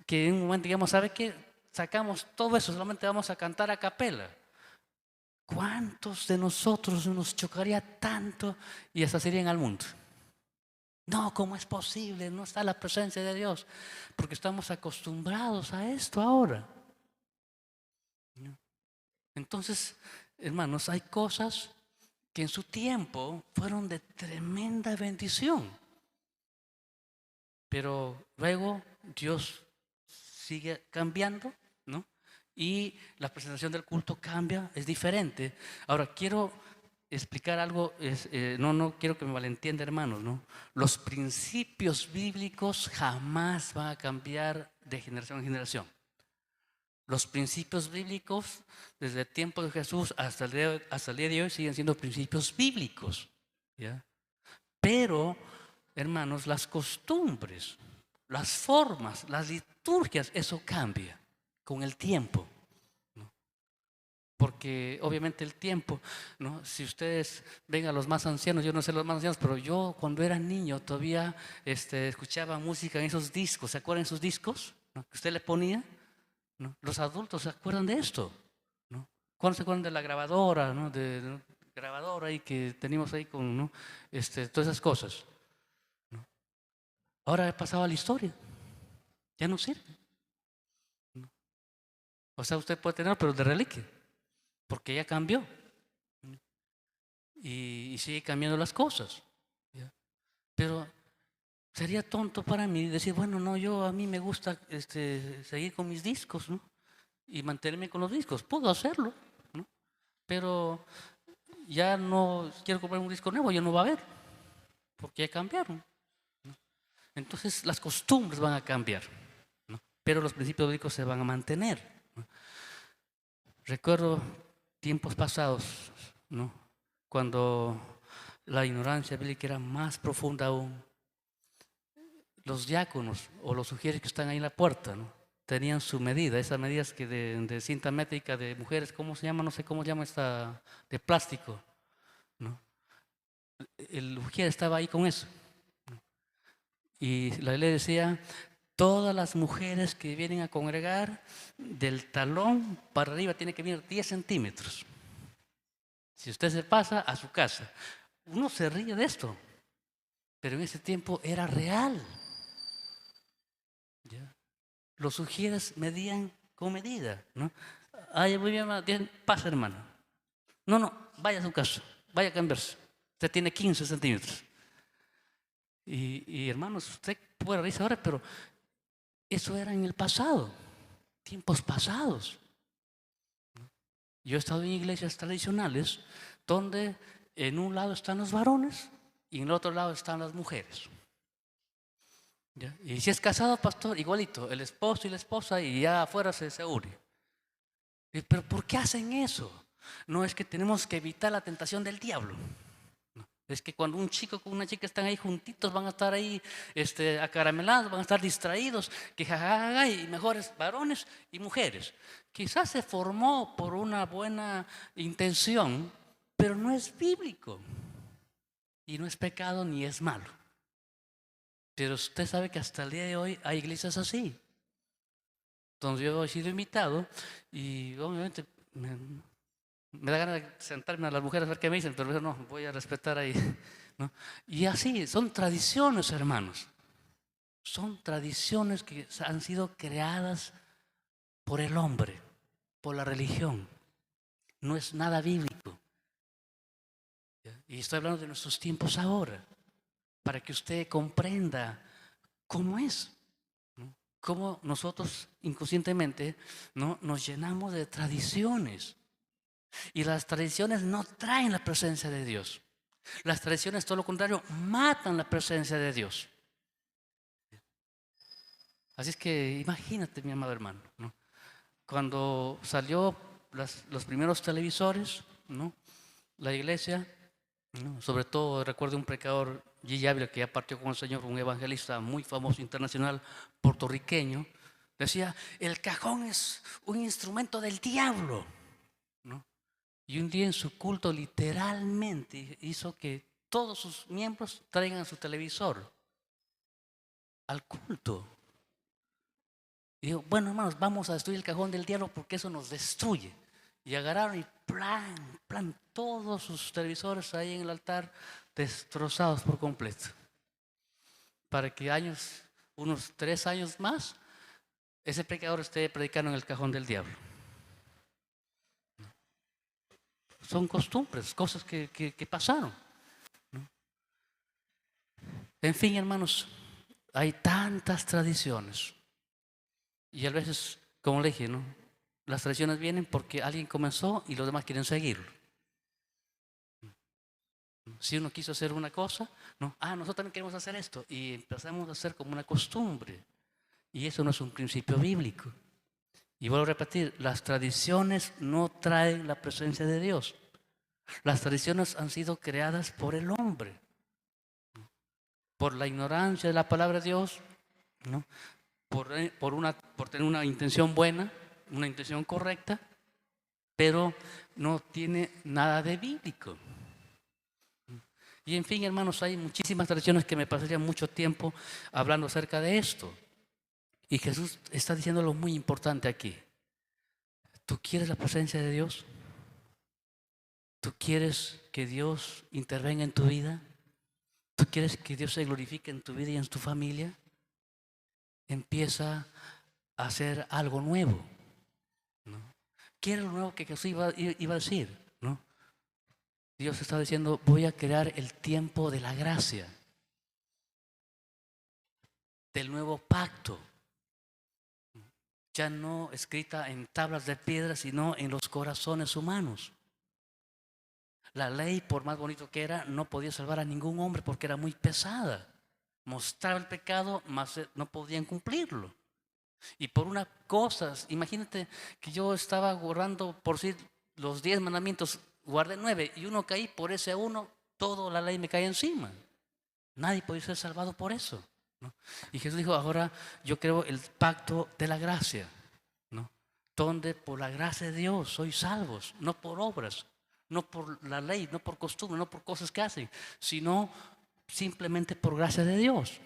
que en un momento digamos, ¿sabe qué? Sacamos todo eso, solamente vamos a cantar a capela. ¿Cuántos de nosotros nos chocaría tanto y hasta se irían al mundo? No, ¿cómo es posible? No está la presencia de Dios. Porque estamos acostumbrados a esto ahora. Entonces, hermanos, hay cosas que en su tiempo fueron de tremenda bendición. Pero luego Dios sigue cambiando, ¿no? Y la presentación del culto cambia, es diferente. Ahora, quiero explicar algo, no quiero que me malentienda, hermanos, ¿no? Los principios bíblicos jamás van a cambiar de generación en generación. Los principios bíblicos, desde el tiempo de Jesús hasta el día de hoy, siguen siendo principios bíblicos, ¿ya? Pero, hermanos, las costumbres, las formas, las liturgias, eso cambia con el tiempo, ¿no? Porque obviamente el tiempo, ¿no? Si ustedes ven a los más ancianos, yo no sé los más ancianos, pero yo cuando era niño todavía escuchaba música en esos discos. ¿Se acuerdan de esos discos, ¿no? Que usted le ponía, ¿no? Los adultos se acuerdan de esto, ¿no? ¿Cuándo se acuerdan de la grabadora, ¿no? De grabadora ahí que teníamos ahí con, ¿no? Todas esas cosas, ¿no? Ahora he pasado a la historia. ya no sirve. ¿No? O sea, usted puede tenerlo, pero de reliquia, porque ya cambió. ¿No? Y sigue cambiando las cosas. ¿Ya? Pero sería tonto para mí decir, bueno, no, a mí me gusta seguir con mis discos, ¿no? Y mantenerme con los discos. Puedo hacerlo, ¿no? Pero ya no quiero comprar un disco nuevo, ya no va a haber, porque ya cambiaron. ¿No? Entonces las costumbres van a cambiar, ¿no? Pero los principios bíblicos se van a mantener, ¿no? Recuerdo tiempos pasados, ¿no? Cuando la ignorancia bíblica era más profunda aún. Los diáconos o los sugieres que están ahí en la puerta, ¿no? Tenían su medida, esas medidas que de cinta métrica de mujeres, ¿cómo se llama? No sé cómo se llama esta, de plástico, ¿no? El ujier estaba ahí con eso. Y la ley decía, todas las mujeres que vienen a congregar, del talón para arriba tiene que venir 10 centímetros. Si usted se pasa, a su casa. Uno se ríe de esto, pero en ese tiempo era real. ¿Ya? Los ujieres medían con medida, ¿no? Ay, muy bien, pasa, hermano. No, no, vaya a su casa, vaya a cambiarse. Usted tiene 15 centímetros. Y hermanos, usted puede reírse ahora, pero eso era en el pasado, tiempos pasados. Yo he estado en iglesias tradicionales donde en un lado están los varones y en el otro lado están las mujeres. ¿Ya? Y si es casado, pastor, igualito, el esposo y la esposa y ya afuera se une. Pero ¿por qué hacen eso? No es que tenemos que evitar la tentación del diablo. No. Es que cuando un chico con una chica están ahí juntitos, van a estar ahí acaramelados, van a estar distraídos, que jajaja, y mejores varones y mujeres. Quizás se formó por una buena intención, pero no es bíblico. Y no es pecado ni es malo. Pero usted sabe que hasta el día de hoy hay iglesias así. Entonces yo he sido invitado y obviamente me da ganas de sentarme a las mujeres a ver qué me dicen, pero no, voy a respetar ahí, ¿no? Y así, son tradiciones, hermanos. Son tradiciones que han sido creadas por el hombre, por la religión. No es nada bíblico. ¿Ya? Y estoy hablando de nuestros tiempos ahora, para que usted comprenda cómo es, ¿no? Cómo nosotros inconscientemente, ¿no?, nos llenamos de tradiciones. Y las tradiciones no traen la presencia de Dios. Las tradiciones, todo lo contrario, matan la presencia de Dios. Así es que imagínate, mi amado hermano, ¿no? Cuando salió los primeros televisores, ¿no?, la iglesia, ¿no?, sobre todo recuerdo un predicador, G. Ávila, que ya partió con el Señor, un evangelista muy famoso internacional puertorriqueño, decía, el cajón es un instrumento del diablo, ¿no? Y un día en su culto literalmente hizo que todos sus miembros traigan su televisor al culto. Y digo, bueno, hermanos, vamos a destruir el cajón del diablo porque eso nos destruye. Y agarraron y plan, todos sus televisores ahí en el altar destrozados por completo. Para que unos 3 años más, ese predicador esté predicando en el cajón del diablo. Son costumbres, cosas que pasaron, ¿no? En fin, hermanos, hay tantas tradiciones. Y a veces, como le dije, ¿no?, las tradiciones vienen porque alguien comenzó y los demás quieren seguirlo. Si uno quiso hacer una cosa, ¿no?, nosotros también queremos hacer esto. Y empezamos a hacer como una costumbre. Y eso no es un principio bíblico. Y vuelvo a repetir, las tradiciones no traen la presencia de Dios. Las tradiciones han sido creadas por el hombre, por la ignorancia de la palabra de Dios, ¿no?, por tener una intención buena, una intención correcta, pero no tiene nada de bíblico. Y en fin, hermanos, hay muchísimas tradiciones que me pasaría mucho tiempo hablando acerca de esto. Y Jesús está diciendo algo muy importante aquí. ¿Tú quieres la presencia de Dios? ¿Tú quieres que Dios intervenga en tu vida? ¿Tú quieres que Dios se glorifique en tu vida y en tu familia? empieza a hacer algo nuevo, ¿no? ¿Qué era lo nuevo que Jesús iba a decir, ¿no? Dios está diciendo, voy a crear el tiempo de la gracia, del nuevo pacto, ya no escrita en tablas de piedra, sino en los corazones humanos. La ley, por más bonito que era, no podía salvar a ningún hombre porque era muy pesada. Mostraba el pecado, mas no podían cumplirlo. Y por una cosa, imagínate que yo estaba guardando, por decir, los 10 mandamientos, guardé 9 y uno caí, por ese uno, toda la ley me cae encima. Nadie podía ser salvado por eso, ¿no? Y Jesús dijo, ahora yo creo el pacto de la gracia, ¿no? Donde por la gracia de Dios sois salvos, no por obras, no por la ley, no por costumbre, no por cosas que hacen, sino simplemente por gracia de Dios.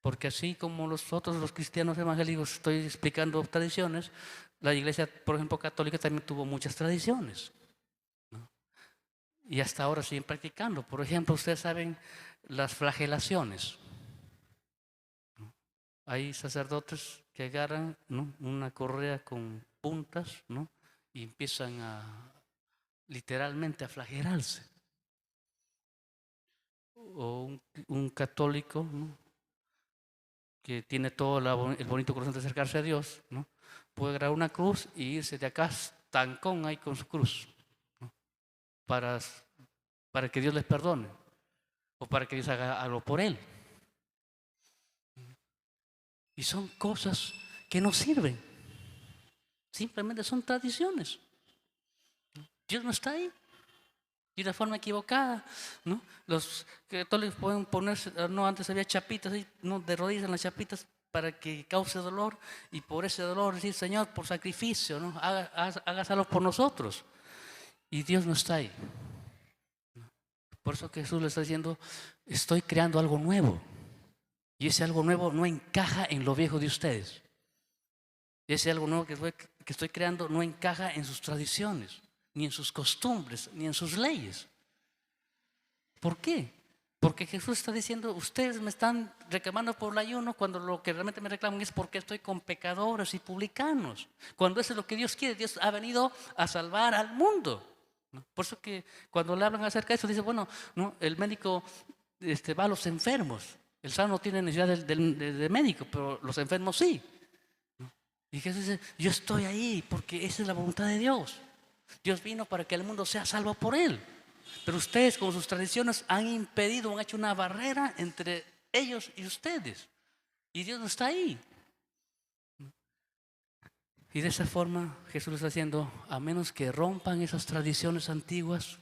Porque así como nosotros los cristianos evangélicos estoy explicando tradiciones, la iglesia, por ejemplo, católica también tuvo muchas tradiciones, ¿no? Y hasta ahora siguen practicando. Por ejemplo, ustedes saben las flagelaciones, ¿no? Hay sacerdotes que agarran, ¿no?, una correa con puntas, ¿no?, y empiezan literalmente a flagelarse. O un católico, ¿no?, que tiene todo el bonito corazón de acercarse a Dios, ¿no?, puede agarrar una cruz y irse de acá hasta Ancón ahí con su cruz, ¿no?, para que Dios les perdone o para que Dios haga algo por él. Y son cosas que no sirven, simplemente son tradiciones. Dios no está ahí. Y de forma equivocada, ¿no? Los católicos pueden ponerse, no, antes había chapitas, no, de rodillas en las chapitas para que cause dolor, y por ese dolor decir, Señor, por sacrificio, ¿no?, hagas algo por nosotros. Y Dios no está ahí. Por eso que Jesús le está diciendo, estoy creando algo nuevo. Y ese algo nuevo no encaja en lo viejo de ustedes. Ese algo nuevo que estoy creando no encaja en sus tradiciones, ni en sus costumbres, ni en sus leyes. ¿Por qué? Porque Jesús está diciendo, ustedes me están reclamando por el ayuno cuando lo que realmente me reclaman es porque estoy con pecadores y publicanos. Cuando eso es lo que Dios quiere, Dios ha venido a salvar al mundo, ¿no? Por eso que cuando le hablan acerca de eso, dice, bueno, ¿no?, el médico va a los enfermos. El sano no tiene necesidad de médico, pero los enfermos sí, ¿no? Y Jesús dice, yo estoy ahí porque esa es la voluntad de Dios. Dios vino para que el mundo sea salvo por Él. Pero ustedes con sus tradiciones han impedido, han hecho una barrera entre ellos y ustedes. Y Dios no está ahí. Y de esa forma Jesús está diciendo, a menos que rompan esas tradiciones antiguas,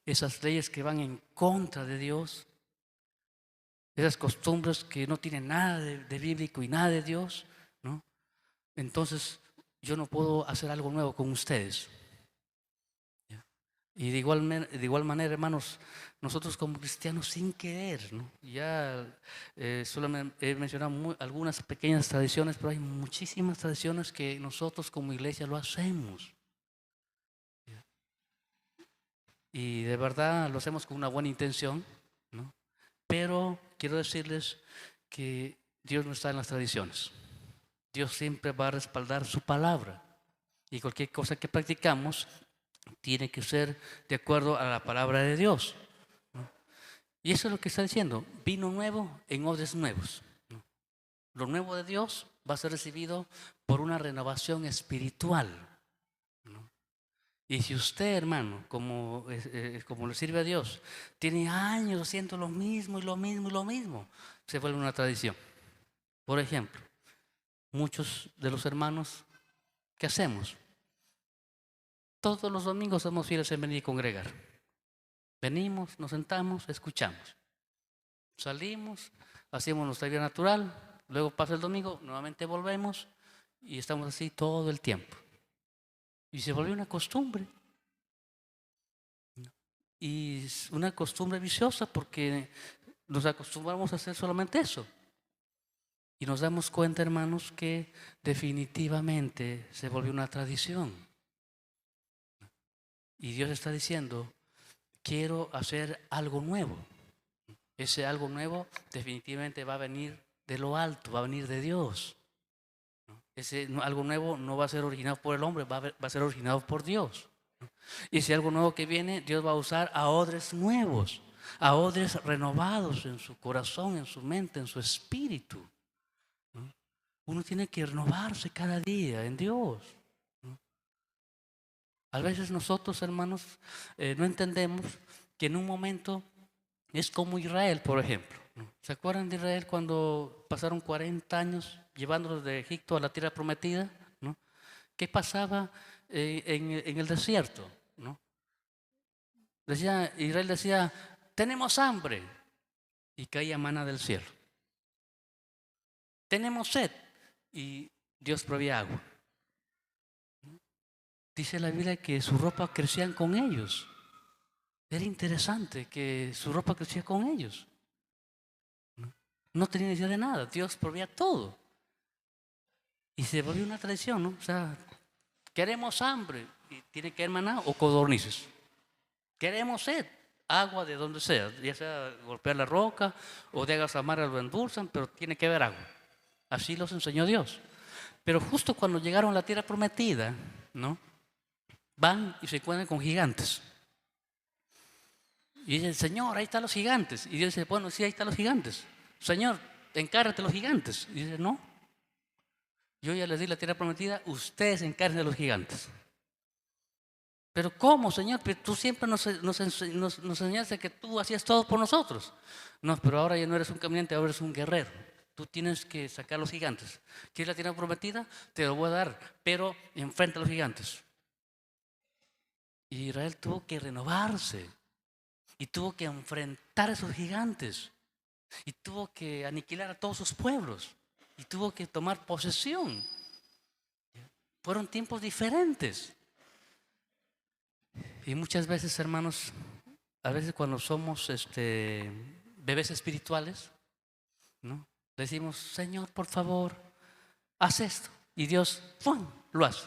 esas leyes que van en contra de Dios, esas costumbres que no tienen nada de bíblico y nada de Dios, ¿no?, entonces yo no puedo hacer algo nuevo con ustedes. Y de igual manera, hermanos, nosotros como cristianos sin querer, ¿no?, ya solo he mencionado algunas pequeñas tradiciones, pero hay muchísimas tradiciones que nosotros como iglesia lo hacemos. Y de verdad lo hacemos con una buena intención, ¿no? Pero quiero decirles que Dios no está en las tradiciones. Dios siempre va a respaldar su palabra. Y cualquier cosa que practicamos tiene que ser de acuerdo a la palabra de Dios, ¿no? Y eso es lo que está diciendo, vino nuevo en odres nuevos, ¿no? Lo nuevo de Dios va a ser recibido por una renovación espiritual, ¿no? Y si usted, hermano, como le sirve a Dios, tiene años haciendo lo mismo y lo mismo y lo mismo, se vuelve una tradición. Por ejemplo, muchos de los hermanos, ¿qué hacemos? Todos los domingos somos fieles en venir y congregar. Venimos, nos sentamos, escuchamos. Salimos, hacemos nuestra vida natural, luego pasa el domingo, nuevamente volvemos y estamos así todo el tiempo. Y se volvió una costumbre. Y es una costumbre viciosa porque nos acostumbramos a hacer solamente eso. Y nos damos cuenta, hermanos, que definitivamente se volvió una tradición. Y Dios está diciendo, quiero hacer algo nuevo. Ese algo nuevo definitivamente va a venir de lo alto, va a venir de Dios. Algo nuevo no va a ser originado por el hombre, va a ser originado por Dios. Y si algo nuevo que viene, Dios va a usar a odres nuevos, a odres renovados en su corazón, en su mente, en su espíritu. Uno tiene que renovarse cada día en Dios. A veces nosotros, hermanos, no entendemos que en un momento es como Israel, por ejemplo. ¿Se acuerdan de Israel cuando pasaron 40 años llevándolos de Egipto a la tierra prometida? ¿No? ¿Qué pasaba en el desierto? ¿No? Israel decía, tenemos hambre, y caía maná del cielo. Tenemos sed, y Dios proveía agua. Dice la Biblia que su ropa crecían con ellos. Era interesante que su ropa crecía con ellos. No tenía necesidad de nada, Dios proveía todo. Y se volvió una tradición, ¿no? O sea, queremos hambre, y tiene que haber maná o codornices. Queremos sed, agua de donde sea, ya sea golpear la roca o de aguas amaras lo endulzan, pero tiene que haber agua. Así los enseñó Dios. Pero justo cuando llegaron a la tierra prometida, ¿no? Van y se encuentran con gigantes. Y dicen, Señor, ahí están los gigantes. Y Dios dice, bueno, sí, ahí están los gigantes. Señor, encárgate de los gigantes. Y dice, no, yo ya les di la tierra prometida, ustedes encárguense de los gigantes. Pero ¿cómo, Señor? Pero tú siempre nos enseñaste que tú hacías todo por nosotros. No, pero ahora ya no eres un caminante, ahora eres un guerrero. Tú tienes que sacar a los gigantes. ¿Quieres la tierra prometida? Te lo voy a dar, pero enfrenta a los gigantes. Y Israel tuvo que renovarse y tuvo que enfrentar a esos gigantes y tuvo que aniquilar a todos sus pueblos y tuvo que tomar posesión. Fueron tiempos diferentes. Y muchas veces, hermanos, a veces cuando somos bebés espirituales, ¿no? Decimos, Señor, por favor, haz esto. Y Dios, ¡pum!, lo hace.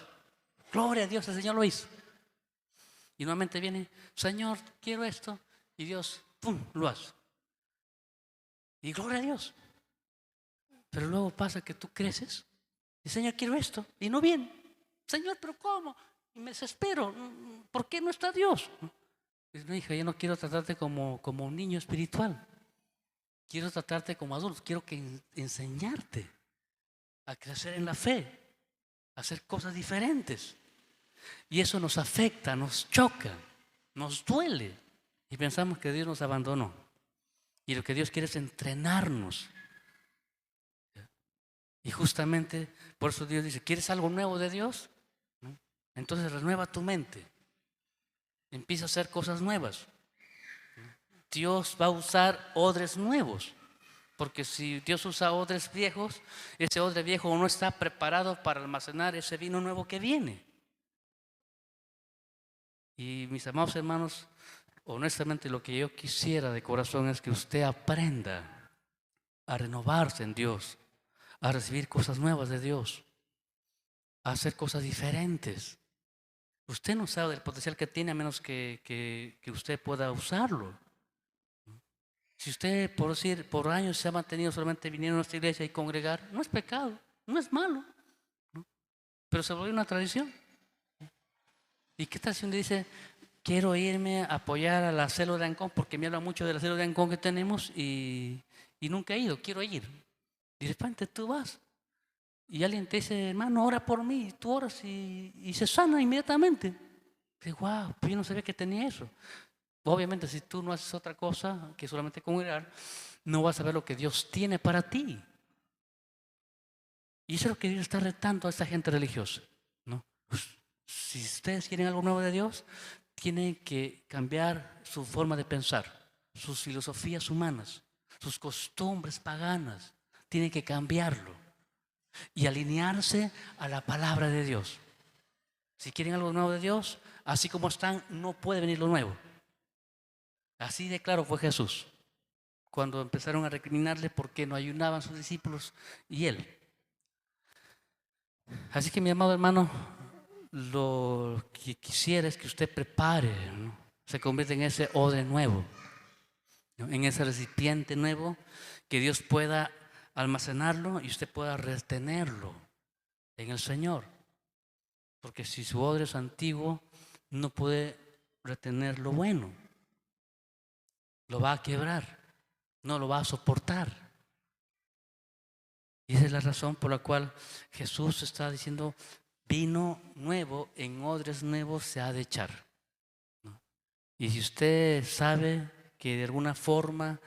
Gloria a Dios, el Señor lo hizo. Y nuevamente viene, Señor, quiero esto. Y Dios, ¡pum!, lo hace. Y gloria a Dios. Pero luego pasa que tú creces y, Señor, quiero esto. Y no viene. Señor, ¿pero cómo? Y me desespero. ¿Por qué no está Dios? Dice, no, hija, yo no quiero tratarte como un niño espiritual. Quiero tratarte como adulto. Quiero enseñarte a crecer en la fe, a hacer cosas diferentes. Y eso nos afecta, nos choca, nos duele. Y pensamos que Dios nos abandonó. Y lo que Dios quiere es entrenarnos. Y justamente por eso Dios dice, ¿quieres algo nuevo de Dios? ¿No? Entonces renueva tu mente. Empieza a hacer cosas nuevas. Dios va a usar odres nuevos. Porque si Dios usa odres viejos, ese odre viejo no está preparado para almacenar ese vino nuevo que viene. Y mis amados hermanos, honestamente lo que yo quisiera de corazón es que usted aprenda a renovarse en Dios, a recibir cosas nuevas de Dios, a hacer cosas diferentes. Usted no sabe del potencial que tiene a menos que usted pueda usarlo. Si usted, por decir, por años se ha mantenido solamente viniendo a nuestra iglesia y congregar, no es pecado, no es malo, ¿no? Pero se volvió una tradición. ¿Y qué tal si uno dice, quiero irme a apoyar a la célula de Ancón porque me habla mucho de la célula de Ancón que tenemos y nunca he ido, quiero ir? Y de repente tú vas y alguien te dice, hermano, ora por mí, tú oras y se sana inmediatamente. Y dices, wow, pues yo no sabía que tenía eso. Obviamente, si tú no haces otra cosa que solamente congregar, no vas a ver lo que Dios tiene para ti. Y eso es lo que Dios está retando a esta gente religiosa, ¿no? Pues, si ustedes quieren algo nuevo de Dios, tienen que cambiar su forma de pensar, sus filosofías humanas, sus costumbres paganas. Tienen que cambiarlo y alinearse a la palabra de Dios. Si quieren algo nuevo de Dios, así como están, no puede venir lo nuevo. Así de claro fue Jesús cuando empezaron a recriminarle porque no ayunaban sus discípulos y él. Así que mi amado hermano, lo que quisiera es que usted prepare, ¿no? Se convierta en ese odre nuevo, ¿no? En ese recipiente nuevo, que Dios pueda almacenarlo y usted pueda retenerlo en el Señor. Porque si su odre es antiguo, no puede retener lo bueno. Lo va a quebrar, no lo va a soportar. Y esa es la razón por la cual Jesús está diciendo: vino nuevo en odres nuevos se ha de echar, ¿no? Y si usted sabe que de alguna forma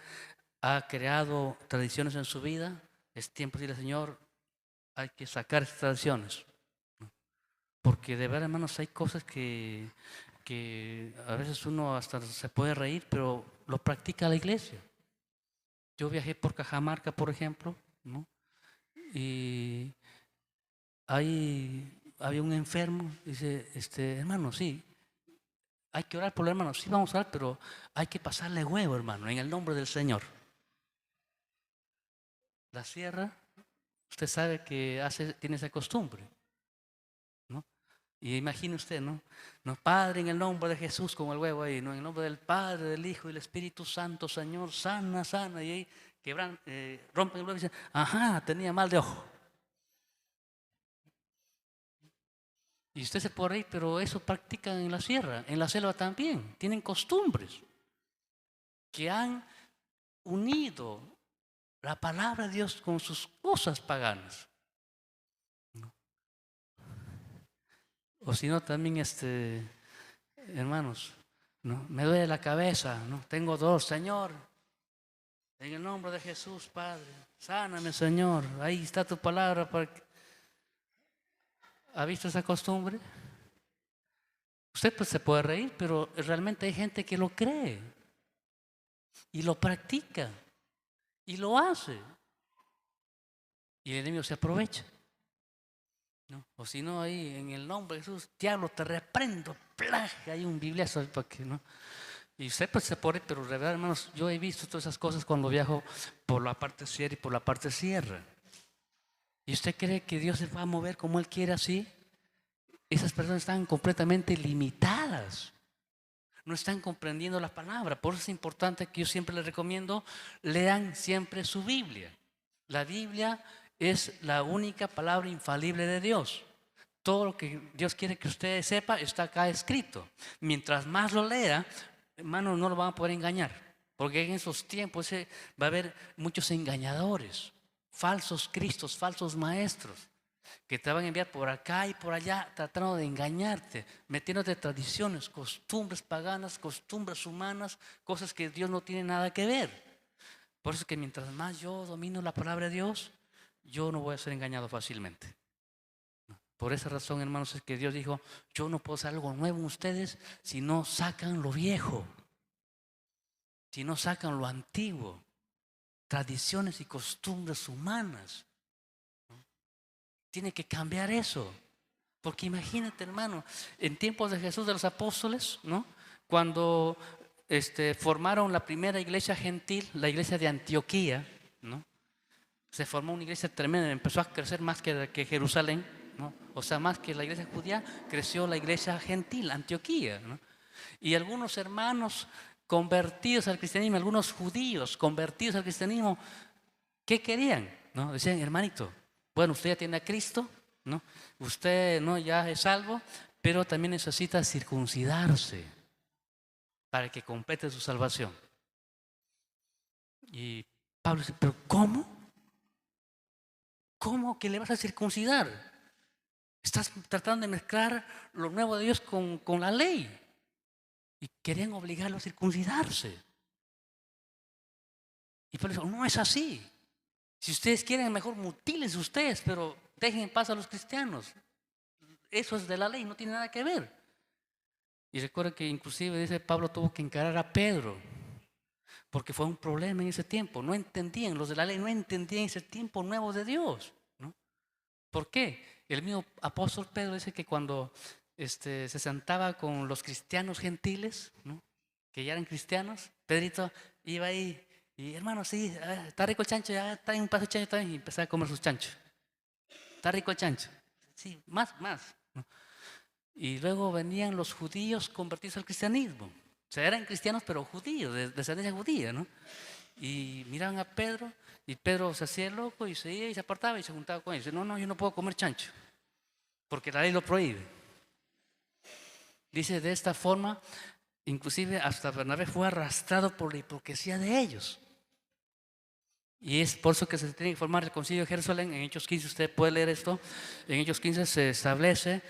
ha creado tradiciones en su vida, es tiempo de decirle: Señor, hay que sacar estas tradiciones, ¿no? Porque de verdad, hermanos, hay cosas que a veces uno hasta se puede reír, pero lo practica la iglesia. Yo viajé por Cajamarca, por ejemplo, ¿no? Y ahí había un enfermo, dice, hermano, sí, hay que orar por el hermano, sí vamos a orar, pero hay que pasarle huevo, hermano, en el nombre del Señor. La sierra, usted sabe que tiene esa costumbre, ¿no? Y imagine usted, ¿no? No, Padre, en el nombre de Jesús, con el huevo ahí, ¿no? En el nombre del Padre, del Hijo y del Espíritu Santo, Señor, sana, sana. Y ahí rompen el huevo y dicen: ajá, tenía mal de ojo. Y usted se puede reír, pero eso practican en la sierra, en la selva también. Tienen costumbres que han unido la palabra de Dios con sus cosas paganas, ¿no? O si no, también, hermanos, ¿no? Me duele la cabeza, ¿no? Tengo dolor, Señor, en el nombre de Jesús, Padre, sáname, Señor. Ahí está tu palabra. ¿Ha visto esa costumbre? Usted pues se puede reír, pero realmente hay gente que lo cree y lo practica y lo hace. Y el enemigo se aprovecha, ¿no? O si no, ahí en el nombre de Jesús, diablo, te reprendo, plaga, hay un bibliazo para que, ¿no? Y usted pues se pone, pero de verdad, hermanos, yo he visto todas esas cosas cuando viajo por la parte sierra y por la parte sierra. ¿Y usted cree que Dios se va a mover como Él quiere así? Esas personas están completamente limitadas. No están comprendiendo la palabra. Por eso es importante que yo siempre les recomiendo: lean siempre su Biblia. La Biblia es la única palabra infalible de Dios. Todo lo que Dios quiere que usted sepa está acá escrito. Mientras más lo lea, hermanos, no lo van a poder engañar. Porque en esos tiempos va a haber muchos engañadores, falsos cristos, falsos maestros, que te van a enviar por acá y por allá tratando de engañarte, metiéndote tradiciones, costumbres paganas, costumbres humanas, cosas que Dios no tiene nada que ver. Por eso es que mientras más yo domino la palabra de Dios, yo no voy a ser engañado fácilmente. Por esa razón, hermanos, es que Dios dijo: yo no puedo hacer algo nuevo en ustedes si no sacan lo viejo, si no sacan lo antiguo, tradiciones y costumbres humanas. Tiene que cambiar eso. Porque imagínate, hermano, en tiempos de Jesús, de los apóstoles, ¿no? Cuando formaron la primera iglesia gentil, la iglesia de Antioquía, ¿no? Se formó una iglesia tremenda, empezó a crecer más que Jerusalén, ¿no? O sea, más que la iglesia judía, creció la iglesia gentil, Antioquía, ¿no? Y algunos hermanos convertidos al cristianismo, algunos judíos convertidos al cristianismo, ¿qué querían? ¿No? Decían: hermanito, bueno, usted ya tiene a Cristo, ¿no? Usted, ¿no?, ya es salvo, pero también necesita circuncidarse para que complete su salvación. Y Pablo dice: ¿pero cómo? ¿Cómo que le vas a circuncidar? Estás tratando de mezclar lo nuevo de Dios con la ley. Y querían obligarlo a circuncidarse. Y Pablo dijo: no es así. Si ustedes quieren, mejor mutílense ustedes, pero dejen en paz a los cristianos. Eso es de la ley, no tiene nada que ver. Y recuerda que inclusive, dice, Pablo tuvo que encarar a Pedro, porque fue un problema en ese tiempo. No entendían, los de la ley no entendían ese tiempo nuevo de Dios, ¿no? ¿Por qué? El mismo apóstol Pedro dice que cuando se sentaba con los cristianos gentiles, ¿no?, que ya eran cristianos, Pedrito iba ahí y: hermano, sí, está rico el chancho, ya está en un paso de chancho también, y empezaba a comer sus chanchos. Está rico el chancho. Sí, más, ¿no? Y luego venían los judíos convertidos al cristianismo. O sea, eran cristianos pero judíos, de descendencia judía, ¿no? Y miraban a Pedro Y Pedro se hacía el loco y se iba y se apartaba y se juntaba con ellos. Dice, no, no, yo no puedo comer chancho, porque la ley lo prohíbe. Dice, de esta forma, inclusive hasta Bernabé fue arrastrado por la hipocresía de ellos. Y es por eso que se tiene que formar el concilio de Jerusalén. En Hechos 15 usted puede leer esto. En Hechos 15 se establece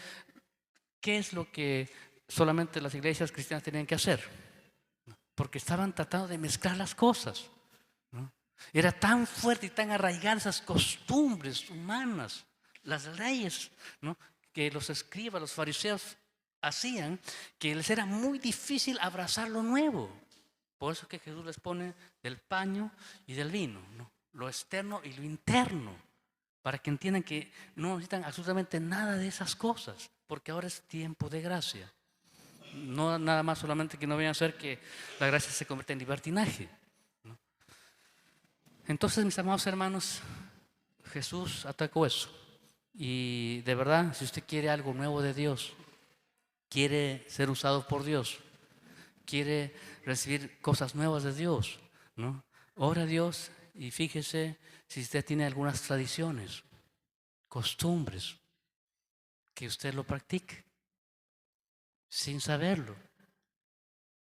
qué es lo que solamente las iglesias cristianas tenían que hacer, porque estaban tratando de mezclar las cosas, ¿no? Era tan fuerte y tan arraigadas esas costumbres humanas, las leyes, ¿no?, que los escribas, los fariseos hacían, que les era muy difícil abrazar lo nuevo. Por eso que Jesús les pone del paño y del vino, ¿no?, lo externo y lo interno, para que entiendan que no necesitan absolutamente nada de esas cosas, porque ahora es tiempo de gracia. No nada más solamente que no vayan a hacer que la gracia se convierta en libertinaje, ¿no? Entonces, mis amados hermanos, Jesús atacó eso. Y de verdad, si usted quiere algo nuevo de Dios, quiere ser usado por Dios, quiere recibir cosas nuevas de Dios, ¿no?, ora a Dios y fíjese si usted tiene algunas tradiciones, costumbres, que usted lo practique sin saberlo,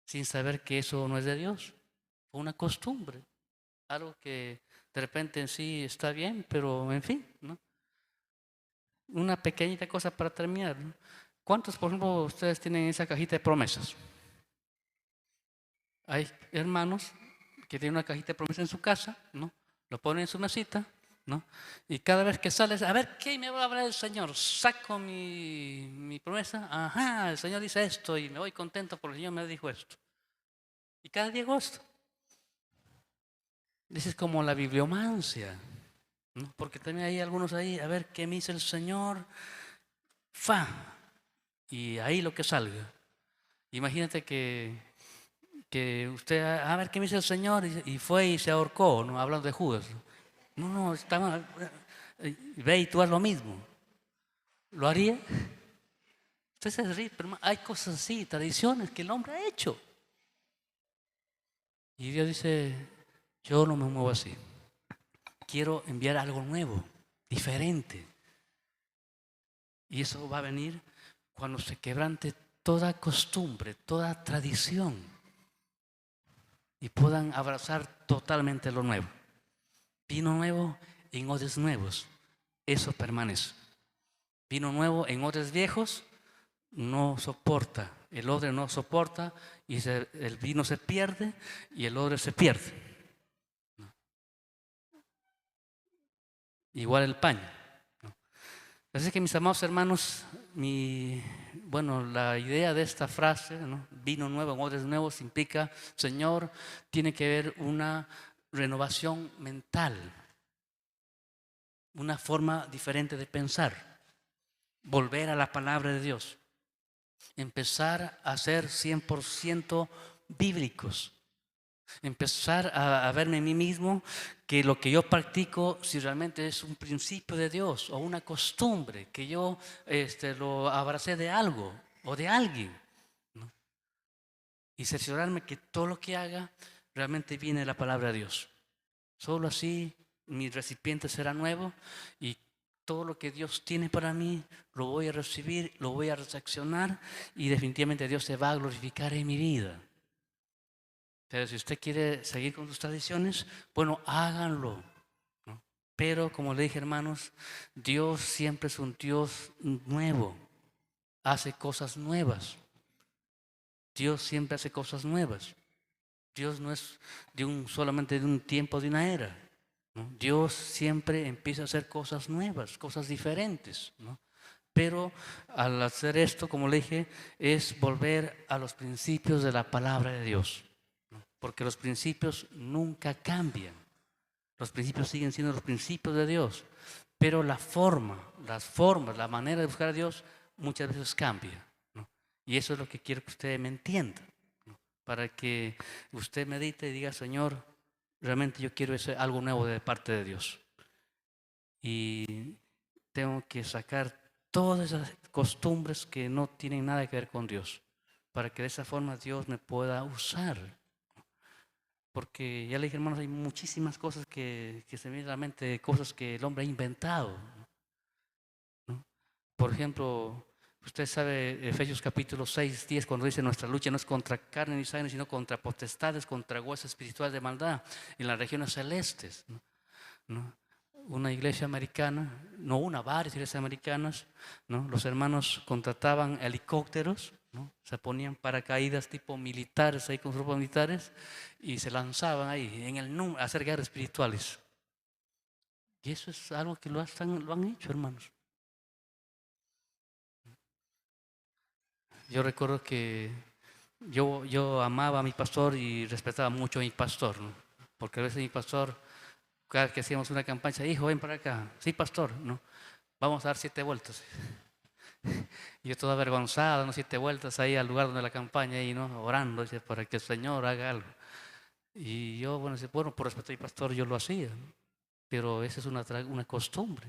sin saber que eso no es de Dios, una costumbre, algo que de repente en sí está bien, pero en fin, ¿no? Una pequeñita cosa para terminar, ¿no? ¿Cuántos, por ejemplo, ustedes tienen esa cajita de promesas? Hay hermanos que tienen una cajita de promesas en su casa, ¿no? Lo ponen en su mesita, ¿no? Y cada vez que sales, a ver, ¿qué me va a hablar el Señor? Saco mi promesa, ajá, el Señor dice esto y me voy contento porque el Señor me dijo esto. Y cada día hago esto. Esa es como la bibliomancia, ¿no? Porque también hay algunos ahí, a ver, ¿qué me dice el Señor? Fa, y ahí lo que salga. Imagínate que usted, a ver, ¿qué me dice el Señor? Y fue y se ahorcó, ¿no?, hablando de Judas. No, no, estaba, ve y tú haz lo mismo. ¿Lo haría? Usted se ríe, pero hay cosas así, tradiciones que el hombre ha hecho. Y Dios dice, yo no me muevo así. Quiero enviar algo nuevo, diferente. Y eso va a venir cuando se quebrante toda costumbre, toda tradición y puedan abrazar totalmente lo nuevo. Vino nuevo en odres nuevos, eso permanece. Vino nuevo en odres viejos no soporta, el odre no soporta y el vino se pierde y el odre se pierde. Igual el paño, ¿no? Así que, mis amados hermanos, la idea de esta frase, ¿no?, vino nuevo en odres nuevos, implica, Señor, tiene que haber una renovación mental, una forma diferente de pensar, volver a la palabra de Dios, empezar a ser 100% bíblicos, empezar a verme en mí mismo que lo que yo practico, si realmente es un principio de Dios o una costumbre, que yo lo abracé de algo o de alguien, ¿no?, y cerciorarme que todo lo que haga realmente viene de la palabra de Dios. Solo así mi recipiente será nuevo y todo lo que Dios tiene para mí lo voy a recibir, lo voy a reaccionar y definitivamente Dios se va a glorificar en mi vida. Pero si usted quiere seguir con sus tradiciones, bueno, háganlo, ¿no? Pero como le dije, hermanos, Dios siempre es un Dios nuevo, hace cosas nuevas. Dios siempre hace cosas nuevas. Dios no es solamente de un tiempo, de una era, ¿no? Dios siempre empieza a hacer cosas nuevas, cosas diferentes, ¿no? Pero al hacer esto, como le dije, es volver a los principios de la palabra de Dios, ¿no? Porque los principios nunca cambian. Los principios siguen siendo los principios de Dios, pero las formas, la manera de buscar a Dios muchas veces cambia, ¿no? Y eso es lo que quiero que usted me entienda, ¿no?, para que usted medite y diga, Señor, realmente yo quiero algo nuevo de parte de Dios. Y tengo que sacar todas esas costumbres que no tienen nada que ver con Dios, para que de esa forma Dios me pueda usar. Porque ya le dije, hermanos, hay muchísimas cosas que se me vienen a la mente, cosas que el hombre ha inventado, ¿no? Por ejemplo, usted sabe Efesios capítulo 6, 10, cuando dice nuestra lucha no es contra carne ni sangre, sino contra potestades, contra huestes espirituales de maldad en las regiones celestes, ¿no? ¿No? Una iglesia americana, no una, varias iglesias americanas, ¿no? Los hermanos contrataban helicópteros, ¿no? Se ponían paracaídas tipo militares ahí con grupos militares y se lanzaban ahí en a hacer guerras espirituales. Y eso es algo que lo han hecho, hermanos. Yo recuerdo que yo amaba a mi pastor y respetaba mucho a mi pastor, ¿no? Porque a veces mi pastor, cada vez que hacíamos una campaña, decía, hijo, ven para acá. Sí, pastor, ¿no? Vamos a dar 7 vueltas. Y yo todo avergonzado, dando 7 vueltas ahí al lugar donde la campaña, y ¿no? Orando, dice, para que el Señor haga algo. Y yo, bueno, dice, bueno, por respeto a mi pastor, yo lo hacía, ¿no? Pero esa es una costumbre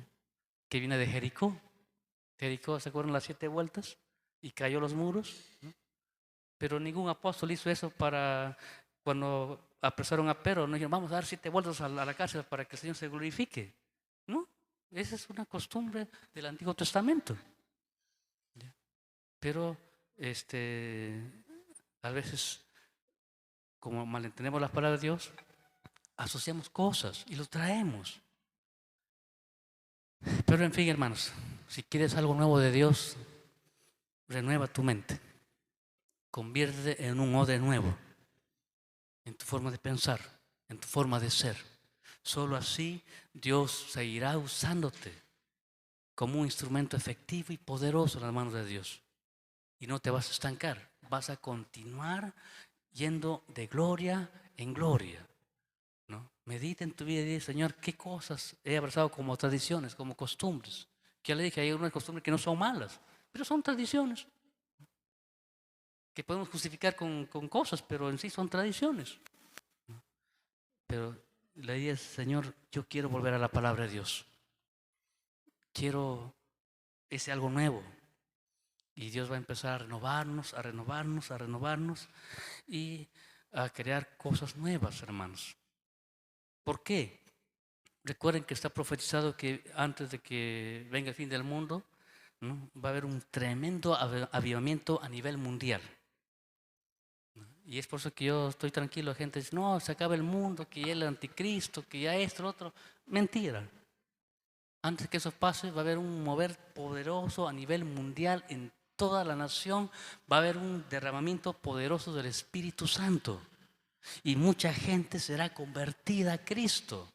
que viene de Jericó. Jericó, ¿se acuerdan las 7 vueltas? Y cayó los muros, ¿no? Pero ningún apóstol hizo eso para cuando apresaron a Pedro. No dijeron, vamos a dar 7 vueltas a la cárcel para que el Señor se glorifique. No, esa es una costumbre del Antiguo Testamento. Pero a veces, como malentendemos las palabras de Dios, asociamos cosas y lo traemos. Pero en fin, hermanos, si quieres algo nuevo de Dios, renueva tu mente. Conviértete en un odre nuevo, en tu forma de pensar, en tu forma de ser. Solo así Dios seguirá usándote como un instrumento efectivo y poderoso en las manos de Dios. Y no te vas a estancar, vas a continuar yendo de gloria en gloria, ¿no? Medita en tu vida y di, Señor, ¿qué cosas he abrazado como tradiciones, como costumbres? Que ya le dije, hay unas costumbres que no son malas, pero son tradiciones que podemos justificar con cosas, pero en sí son tradiciones. Pero la idea es, Señor, yo quiero volver a la palabra de Dios. Quiero ese algo nuevo. Y Dios va a empezar a renovarnos, a renovarnos, a renovarnos y a crear cosas nuevas, hermanos. ¿Por qué? Recuerden que está profetizado que antes de que venga el fin del mundo, ¿no? Va a haber un tremendo avivamiento a nivel mundial. Y es por eso que yo estoy tranquilo. La gente dice, no, se acaba el mundo, que ya el anticristo, que ya esto, lo otro. Mentira. Antes que eso pase, va a haber un mover poderoso a nivel mundial en toda la nación. Va a haber un derramamiento poderoso del Espíritu Santo. Y mucha gente será convertida a Cristo.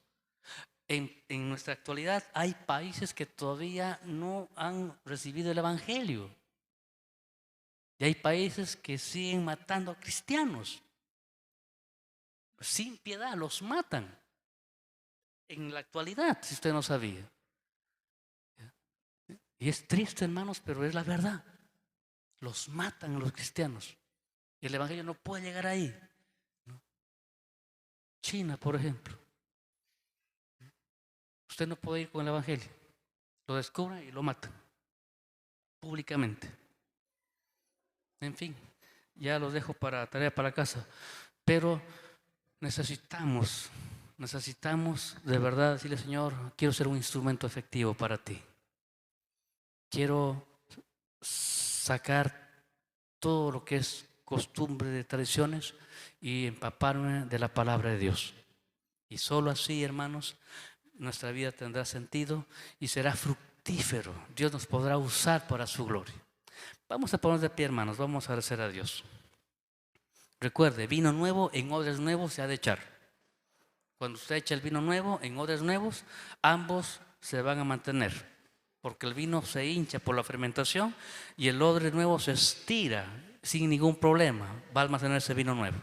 En nuestra actualidad hay países que todavía no han recibido el Evangelio. Y hay países que siguen matando a cristianos. Sin piedad, los matan. En la actualidad, si usted no sabía. Y es triste, hermanos, pero es la verdad. Los matan a los cristianos. Y el Evangelio no puede llegar ahí, ¿no? China, por ejemplo. Usted no puede ir con el Evangelio. Lo descubren y lo matan. Públicamente. En fin, ya los dejo para tarea para casa. Pero necesitamos de verdad decirle, Señor, quiero ser un instrumento efectivo para ti. Quiero sacar todo lo que es costumbre de tradiciones y empaparme de la palabra de Dios. Y solo así, hermanos, nuestra vida tendrá sentido y será fructífero. Dios nos podrá usar para su gloria. Vamos a ponernos de pie, hermanos, vamos a agradecer a Dios. Recuerde, vino nuevo en odres nuevos se ha de echar. Cuando usted echa el vino nuevo en odres nuevos, ambos se van a mantener, porque el vino se hincha por la fermentación y el odre nuevo se estira sin ningún problema. Va a almacenar ese vino nuevo,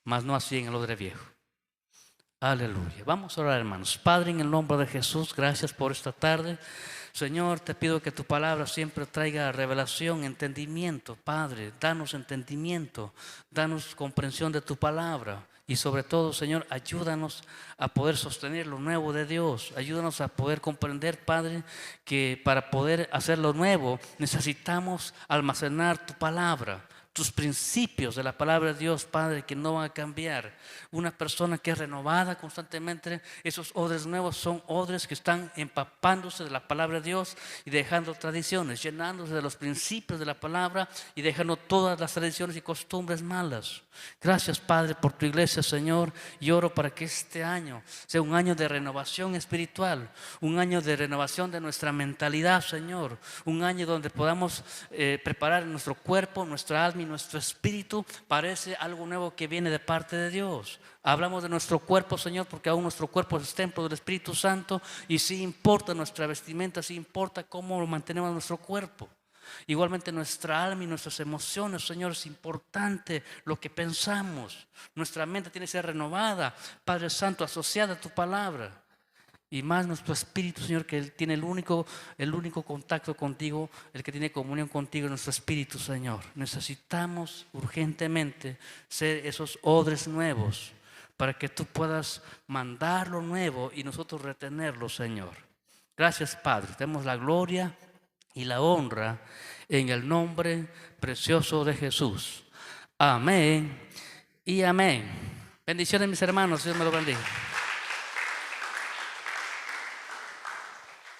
mas no así en el odre viejo. Aleluya. Vamos a orar, hermanos. Padre, en el nombre de Jesús, gracias por esta tarde. Señor, te pido que tu palabra siempre traiga revelación, entendimiento. Padre, danos entendimiento, danos comprensión de tu palabra. Y sobre todo, Señor, ayúdanos a poder sostener lo nuevo de Dios. Ayúdanos a poder comprender, Padre, que para poder hacer lo nuevo necesitamos almacenar tu palabra. tus principios de la palabra de Dios, Padre, que no van a cambiar. Una persona que es renovada constantemente, esos odres nuevos son odres que están empapándose de la palabra de Dios y dejando tradiciones, llenándose de los principios de la palabra y dejando todas las tradiciones y costumbres malas. Gracias, Padre, por tu iglesia, Señor, y oro para que este año sea un año de renovación espiritual, un año de renovación de nuestra mentalidad, Señor, un año donde podamos preparar nuestro cuerpo, nuestra alma y nuestro espíritu para ese algo nuevo que viene de parte de Dios. Hablamos de nuestro cuerpo, Señor, porque aún nuestro cuerpo es templo del Espíritu Santo, y sí importa nuestra vestimenta, sí importa cómo mantenemos nuestro cuerpo. Igualmente nuestra alma y nuestras emociones, Señor, es importante lo que pensamos. Nuestra mente tiene que ser renovada, Padre Santo, asociada a tu palabra. Y más nuestro espíritu, Señor, que Él tiene el único contacto contigo, el que tiene comunión contigo, es nuestro espíritu, Señor. Necesitamos urgentemente ser esos odres nuevos para que tú puedas mandar lo nuevo y nosotros retenerlo, Señor. Gracias, Padre. Te damos la gloria y la honra en el nombre precioso de Jesús. Amén y amén. Bendiciones, mis hermanos. Dios me lo bendiga.